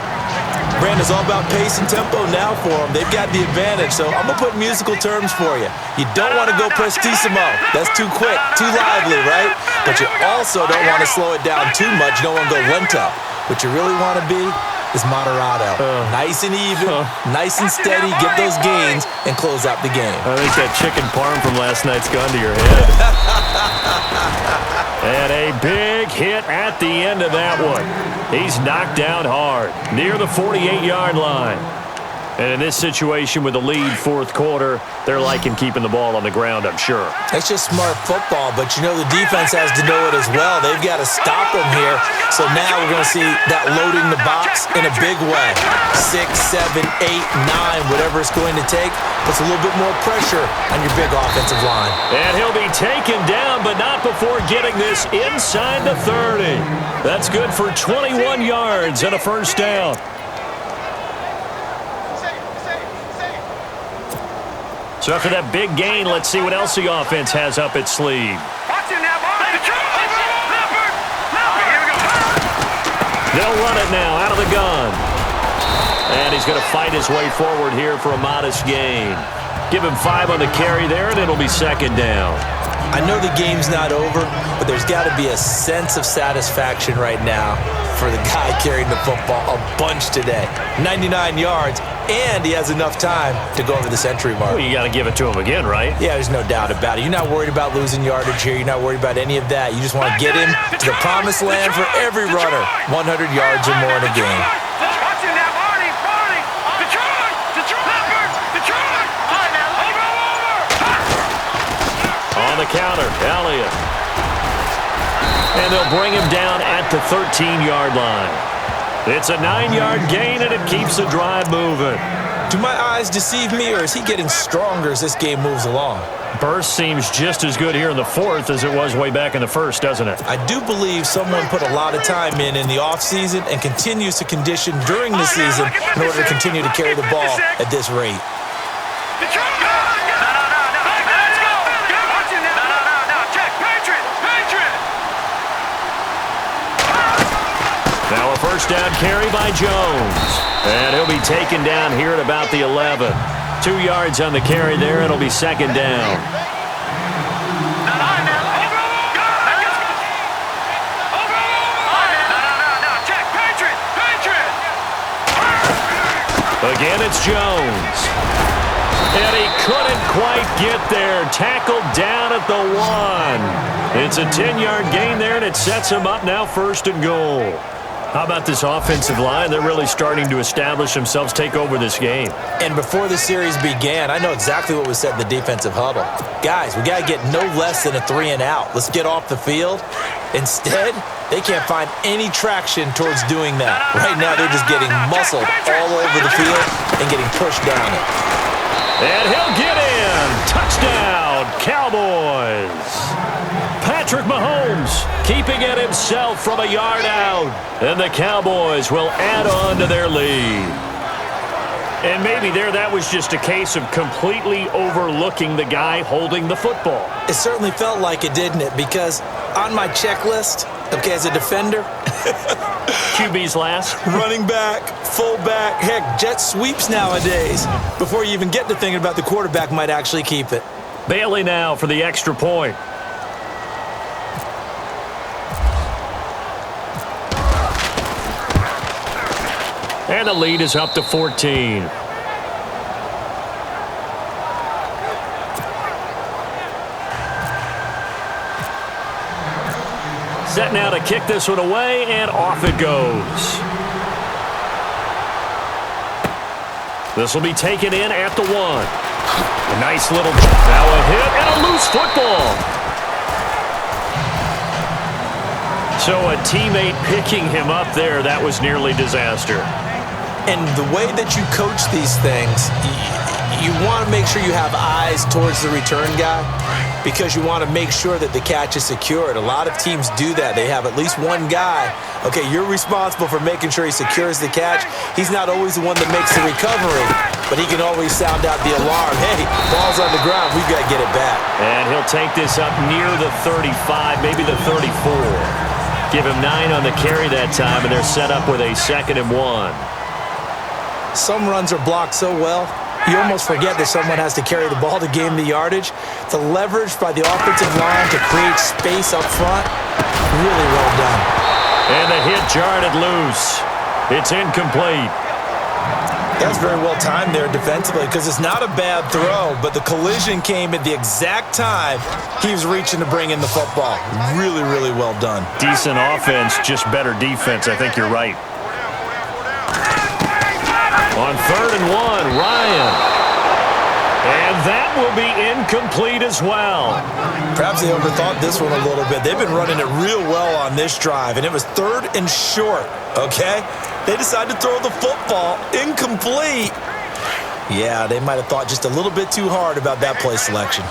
Brandon's all about pace and tempo now for them. They've got the advantage, so I'm going to put musical terms for you. You don't want to go prestissimo. That's too quick, too lively, right? But you also don't want to slow it down too much. You don't want to go lento. What you really want to be is moderato. Nice and even, nice and steady, get those gains, and close out the game. I think that chicken parm from last night's gone to your head. And a big hit at the end of that one. He's knocked down hard, near the 48-yard line. And in this situation with the lead 4th quarter, they're liking keeping the ball on the ground, I'm sure. It's just smart football, but you know the defense has to know it as well. They've got to stop them here. So now we're going to see that loading the box in a big way. 6, 7, 8, 9, whatever it's going to take, puts a little bit more pressure on your big offensive line. And he'll be taken down, but not before getting this inside the 30. That's good for 21 yards and a 1st down. So after that big gain, let's see what else the offense has up its sleeve. Watch it now, boy. Leopard. Here we go. They'll run it now out of the gun. And he's going to fight his way forward here for a modest gain. Give him 5 on the carry there, and it'll be 2nd down. I know the game's not over, but there's got to be a sense of satisfaction right now for the guy carrying the football a bunch today. 99 yards, and he has enough time to go over the century mark. Well, you got to give it to him again, right? Yeah, there's no doubt about it. You're not worried about losing yardage here. You're not worried about any of that. You just want to get him to the promised land for every runner. 100 yards or more in a game. Watch it now, Barney. Detroit. All right, now, over. On the counter, Elliott. And they'll bring him down at the 13-yard line. It's a 9-yard gain, and it keeps the drive moving. Do my eyes deceive me, or is he getting stronger as this game moves along? Burst seems just as good here in the fourth as it was way back in the first, doesn't it? I do believe someone put a lot of time in the offseason and continues to condition during the season in order to continue to carry the ball at this rate. Now a first down carry by Jones. And he'll be taken down here at about the 11. 2 yards on the carry there. It'll be second down. Again, it's Jones. And he couldn't quite get there. Tackled down at the 1. It's a 10-yard gain there, and it sets him up now first and goal. How about this offensive line? They're really starting to establish themselves, take over this game. And before the series began, I know exactly what was said in the defensive huddle. Guys, we got to get no less than a 3-and-out. Let's get off the field. Instead, they can't find any traction towards doing that. Right now, they're just getting muscled all over the field and getting pushed down it. And he'll get in. Touchdown, Cowboys. Patrick Mahomes keeping it himself from a yard out. And the Cowboys will add on to their lead. And maybe that was just a case of completely overlooking the guy holding the football. It certainly felt like it, didn't it? Because on my checklist, okay, as a defender, QB's last. running back, fullback, heck, jet sweeps nowadays. Before you even get to thinking about the quarterback might actually keep it. Bailey now for the extra point. And the lead is up to 14. Set now to kick this one away, and off it goes. This will be taken in at the 1. A nice little, now a hit and a loose football. So a teammate picking him up there, that was nearly disaster. And the way that you coach these things, you want to make sure you have eyes towards the return guy because you want to make sure that the catch is secured. A lot of teams do that. They have at least one guy. Okay, you're responsible for making sure he secures the catch. He's not always the one that makes the recovery, but he can always sound out the alarm. Hey, ball's on the ground. We've got to get it back. And he'll take this up near the 35, maybe the 34. Give him 9 on the carry that time, and they're set up with a 2nd and 1. Some runs are blocked so well, you almost forget that someone has to carry the ball to gain the yardage. The leverage by the offensive line to create space up front, really well done. And the hit jarred it loose. It's incomplete. That's very well timed there defensively because it's not a bad throw, but the collision came at the exact time he was reaching to bring in the football. Really, really well done. Decent offense, just better defense. I think you're right. On 3rd and 1, Ryan. And that will be incomplete as well. Perhaps they overthought this one a little bit. They've been running it real well on this drive, and it was 3rd and short, okay? They decided to throw the football incomplete. Yeah, they might have thought just a little bit too hard about that play selection.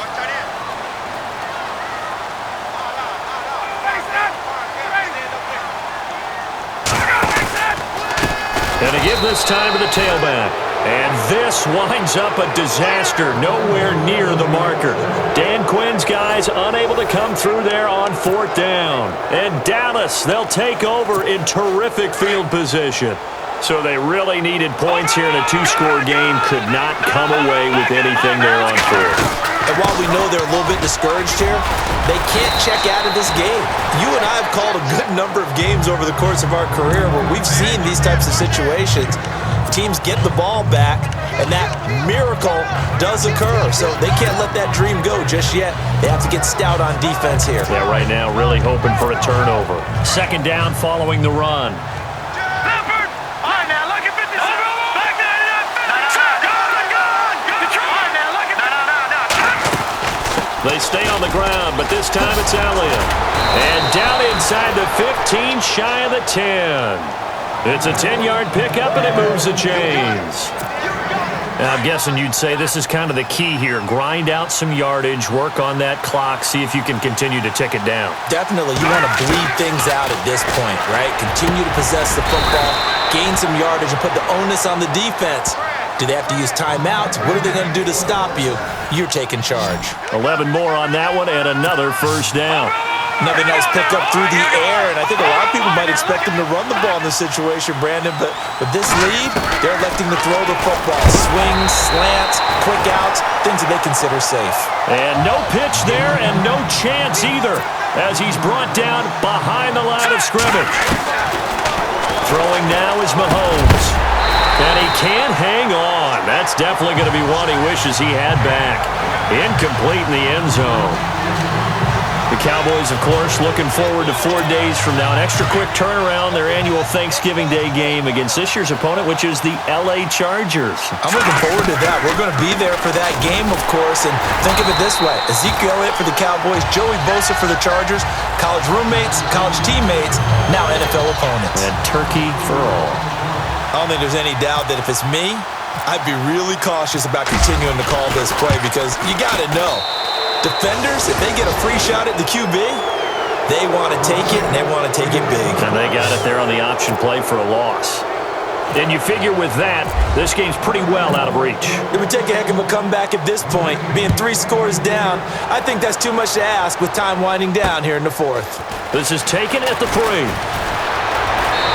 And to give this time to the tailback. And this winds up a disaster nowhere near the marker. Dan Quinn's guys unable to come through there on 4th down. And Dallas, they'll take over in terrific field position. So they really needed points here in a 2-score game. Could not come away with anything there on 4th. And while we know they're a little bit discouraged here, they can't check out of this game. You and I have called a good number of games over the course of our career where we've seen these types of situations. Teams get the ball back, and that miracle does occur. So they can't let that dream go just yet. They have to get stout on defense here. Yeah, right now really hoping for a turnover. 2nd down following the run. They stay on the ground, but this time it's Elliott. And down inside the 15, shy of the 10. It's a 10-yard pickup, and it moves the chains. Now, I'm guessing you'd say this is kind of the key here. Grind out some yardage, work on that clock, see if you can continue to tick it down. Definitely. You want to bleed things out at this point, right? Continue to possess the football, gain some yardage, and put the onus on the defense. Do they have to use timeouts? What are they going to do to stop you? You're taking charge. 11 more on that one, and another first down. Another nice pickup through the air, and I think a lot of people might expect him to run the ball in this situation, Brandon, but with this lead, they're electing to throw the football. Swings, slants, quick outs, things that they consider safe. And no pitch there, and no chance either, as he's brought down behind the line of scrimmage. Throwing now is Mahomes. And he can't hang on. That's definitely going to be one he wishes he had back. Incomplete in the end zone. The Cowboys, of course, looking forward to 4 days from now. An extra quick turnaround, their annual Thanksgiving Day game against this year's opponent, which is the L.A. Chargers. I'm looking forward to that. We're going to be there for that game, of course. And think of it this way. Ezekiel Elliott for the Cowboys, Joey Bosa for the Chargers, college roommates, college teammates, now NFL opponents. And turkey for all. I don't think there's any doubt that if it's me, I'd be really cautious about continuing to call this play because you got to know. Defenders, if they get a free shot at the QB, they want to take it, and they want to take it big. And they got it there on the option play for a loss. And you figure with that, this game's pretty well out of reach. It would take a heck of a comeback at this point. Being 3 scores down, I think that's too much to ask with time winding down here in the 4th. This is taken at the 3.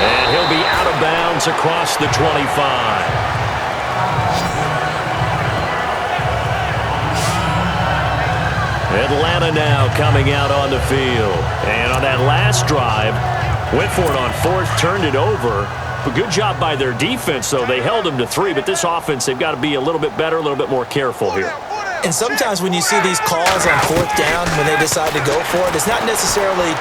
And he'll be out of bounds across the 25. Atlanta now coming out on the field. And on that last drive, went for it on 4th, turned it over. But good job by their defense, though. They held them to 3, but this offense, they've got to be a little bit better, a little bit more careful here. And sometimes when you see these calls on 4th down, when they decide to go for it, it's not necessarily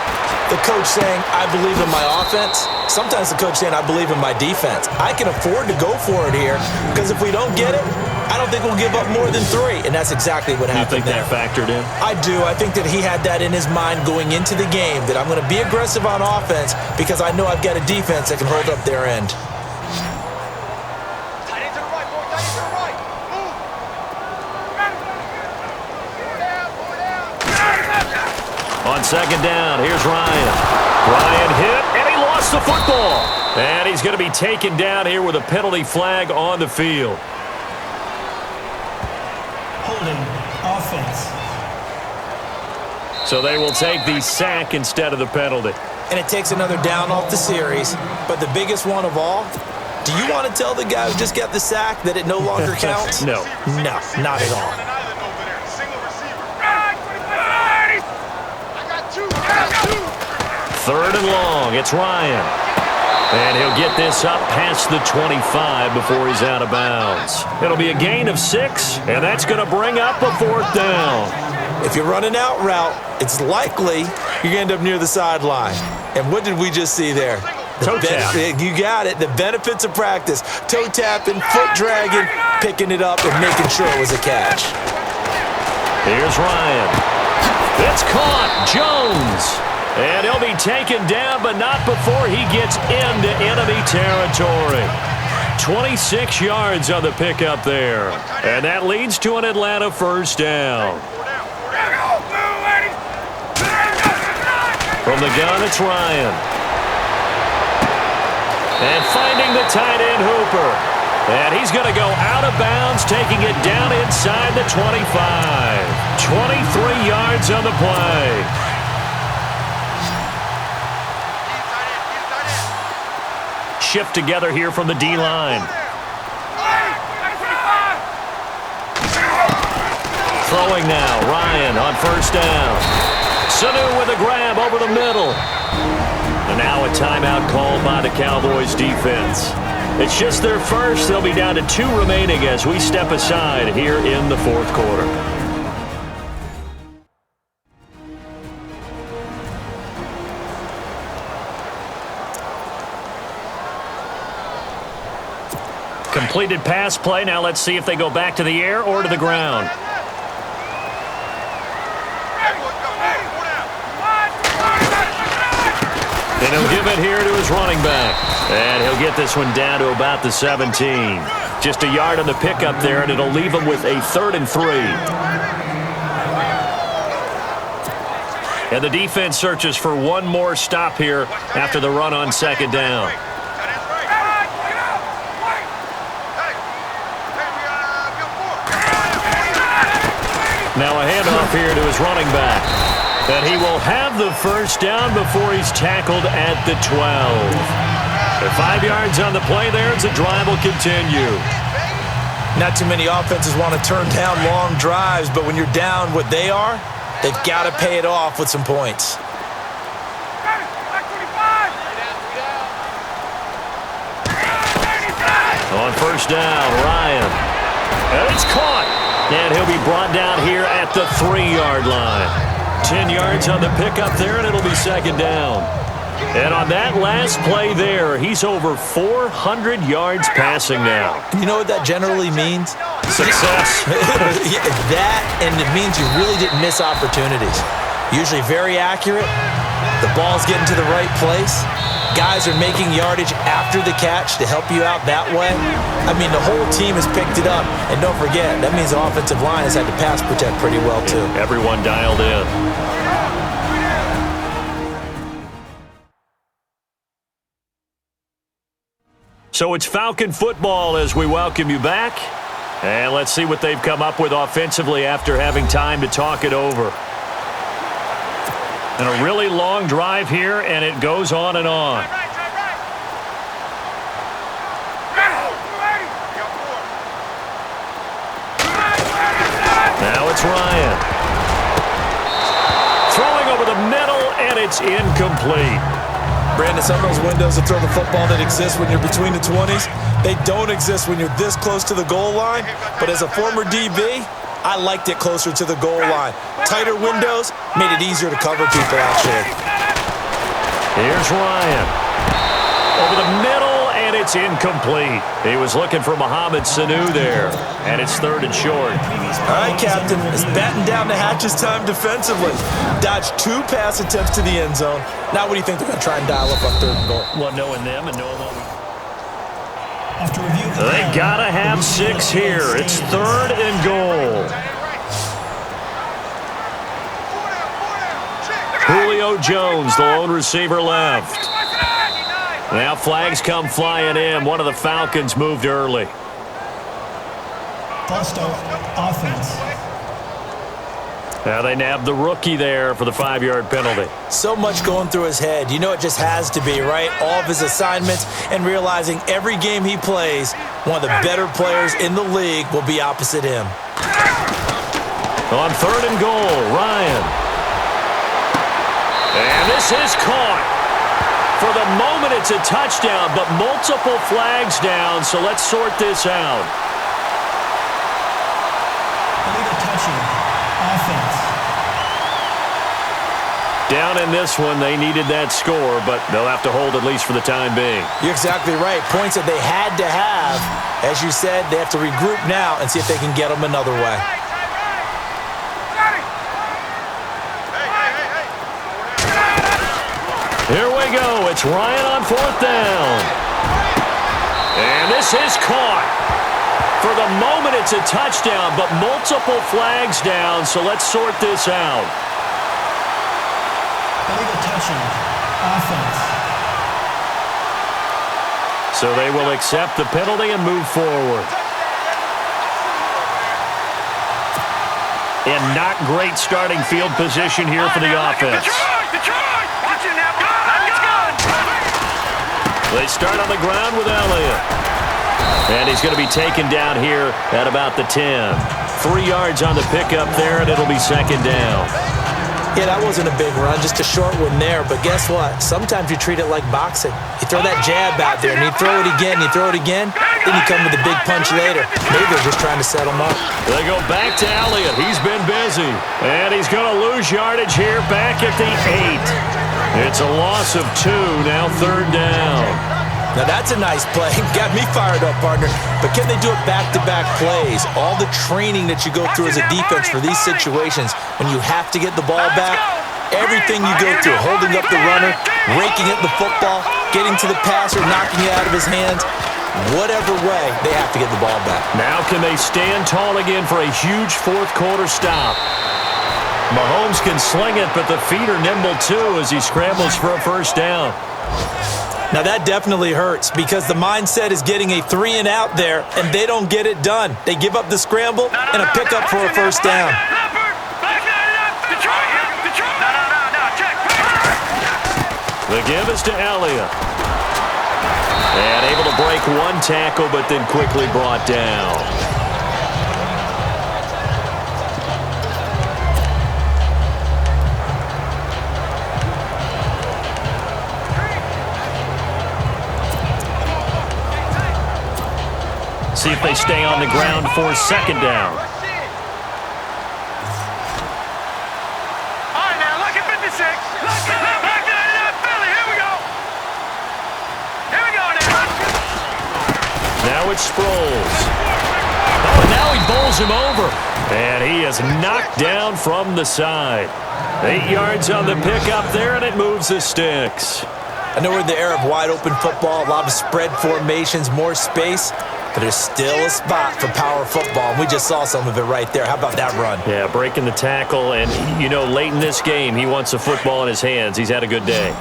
the coach saying, I believe in my offense. Sometimes the coach saying, I believe in my defense. I can afford to go for it here because if we don't get it, I don't think we'll give up more than 3, and that's exactly what happened there. You think that factored in? I do. I think that he had that in his mind going into the game, that I'm going to be aggressive on offense because I know I've got a defense that can hold up their end. Tight end to the right, boy. Tight end to the right. Move. On 2nd down, here's Ryan. Ryan hit, and he lost the football. And he's going to be taken down here with a penalty flag on the field. Offense. So they will take the sack instead of the penalty. And it takes another down off the series. But the biggest one of all, do you want to tell the guy who just got the sack that it no longer counts? No. No, not at all. I got 2. 3rd and long, it's Ryan. And he'll get this up past the 25 before he's out of bounds. It'll be a gain of 6, and that's going to bring up a 4th down. If you're running out route, it's likely you're going to end up near the sideline. And what did we just see there? Toe tap. You got it. The benefits of practice. Toe tapping, foot dragging, picking it up, and making sure it was a catch. Here's Ryan. It's caught. Jones. And he'll be taken down, but not before he gets into enemy territory. 26 yards on the pickup there. And that leads to an Atlanta first down. From the gun, it's Ryan. And finding the tight end, Hooper. And he's going to go out of bounds, taking it down inside the 25. 23 yards on the play. Shift together here from the D-line. Throwing now, Ryan on 1st down. Sanu with a grab over the middle. And now a timeout called by the Cowboys defense. It's just their first. They'll be down to 2 remaining as we step aside here in the 4th quarter. Completed pass play. Now let's see if they go back to the air or to the ground. And he'll give it here to his running back. And he'll get this one down to about the 17. Just a yard on the pickup there, and it'll leave him with a 3rd and 3. And the defense searches for one more stop here after the run on 2nd down. Now a handoff here to his running back. And he will have the first down before he's tackled at the 12. 5 yards on the play there as the drive will continue. Not too many offenses want to turn down long drives, but when you're down what they are, they've got to pay it off with some points. On 1st down, Ryan. And it's caught. And he'll be brought down here at the 3-yard line. 10 yards on the pickup there, and it'll be 2nd down. And on that last play there, he's over 400 yards passing now. You know what that generally means? Success. That, and it means you really didn't miss opportunities. Usually very accurate. The ball's getting to the right place. Guys are making yardage after the catch to help you out that way. I mean, the whole team has picked it up. And don't forget, that means the offensive line has had to pass protect pretty well, too. Everyone dialed in. So it's Falcon football as we welcome you back. And let's see what they've come up with offensively after having time to talk it over. And a really long drive here, and it goes on and on. Now it's Ryan. Throwing over the middle, and it's incomplete. Brandon, some of those windows to throw the football that exist when you're between the 20s, they don't exist when you're this close to the goal line. But as a former DB, I liked it closer to the goal line. Tighter windows made it easier to cover people, actually. Here's Ryan. Over the middle, and it's incomplete. He was looking for Mohamed Sanu there, and it's 3rd and short. All right, Captain. It's batten down the hatches time defensively. Dodged 2 pass attempts to the end zone. Now what do you think they're going to try and dial up on 3rd and goal? Well, knowing them and knowing what After review, they gotta have 6 here. It's 3rd and goal. Julio Jones, the lone receiver, left. Now flags come flying in. One of the Falcons moved early. False start, offense. Now they nabbed the rookie there for the 5-yard penalty. So much going through his head. You know it just has to be, right? All of his assignments and realizing every game he plays, one of the better players in the league will be opposite him. On 3rd and goal, Ryan. And this is caught. For the moment, it's a touchdown, but multiple flags down, so let's sort this out. Illegal touching, offense. Down in this one, they needed that score, but they'll have to hold at least for the time being. You're exactly right. Points that they had to have. As you said, they have to regroup now and see if they can get them another way. Here we go. It's Ryan on 4th down. And this is caught. For the moment, it's a touchdown, but multiple flags down, so let's sort this out. Illegal touching, offense. So they will accept the penalty and move forward. And not great starting field position here for the offense. They start on the ground with Elliott. And he's going to be taken down here at about the 10. 3 yards on the pickup there, and it'll be 2nd down. Yeah, that wasn't a big run, just a short one there. But guess what? Sometimes you treat it like boxing. You throw that jab out there, and you throw it again, then you come with a big punch later. Maybe they're just trying to set him up. They go back to Elliott. He's been busy. And he's going to lose yardage here back at the 8. It's a loss of 2, now 3rd down. Now that's a nice play. Got me fired up, partner. But can they do it back-to-back plays? All the training that you go through as a defense for these situations, when you have to get the ball back, Everything you go through, holding up the runner, raking at the football, getting to the passer, knocking it out of his hands. Whatever way, they have to get the ball back. Now can they stand tall again for a huge fourth-quarter stop? Mahomes can sling it, but the feet are nimble too as he scrambles for a first down. Now that definitely hurts because the mindset is getting a 3-and-out there, and they don't get it done. They give up the scramble and a pickup for a first down. The give is to Elliott. And able to break one tackle, but then quickly brought down. See if they stay on the ground for second down. All right, now, look at 56. Look at Philly. Here we go. Here we go now. Now it's Sproles. Oh, and now he bowls him over. And he is knocked down from the side. 8 yards on the pickup there, and it moves the sticks. I know we're in the era of wide-open football, a lot of spread formations, more space, but there's still a spot for power football, and we just saw some of it right there. How about that run? Yeah, breaking the tackle, and, you know, late in this game, he wants the football in his hands. He's had a good day.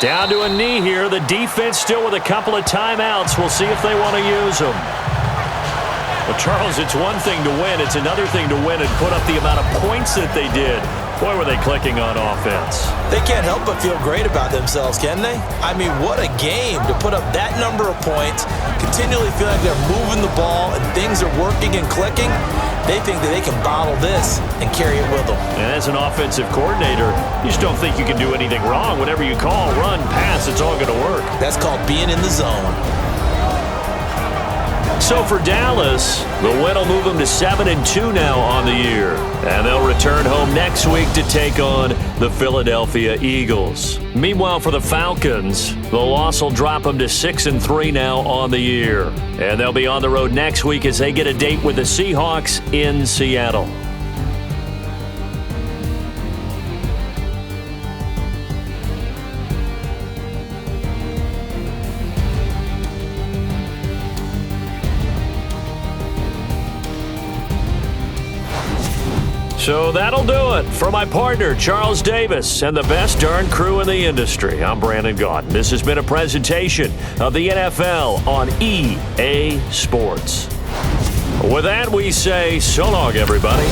Down to a knee here. The defense still with a couple of timeouts. We'll see if they want to use them. Well, Charles, it's one thing to win. It's another thing to win and put up the amount of points that they did. Boy, were they clicking on offense. They can't help but feel great about themselves, can they? I mean, what a game to put up that number of points, continually feel like they're moving the ball and things are working and clicking. They think that they can bottle this and carry it with them. And as an offensive coordinator, you just don't think you can do anything wrong. Whatever you call, run, pass, it's all going to work. That's called being in the zone. So for Dallas, the win will move them to 7-2 now on the year. And they'll return home next week to take on the Philadelphia Eagles. Meanwhile, for the Falcons, the loss will drop them to 6-3 now on the year. And they'll be on the road next week as they get a date with the Seahawks in Seattle. So that'll do it for my partner, Charles Davis, and the best darn crew in the industry. I'm Brandon Gaudin. This has been a presentation of the NFL on EA Sports. With that, we say so long, everybody.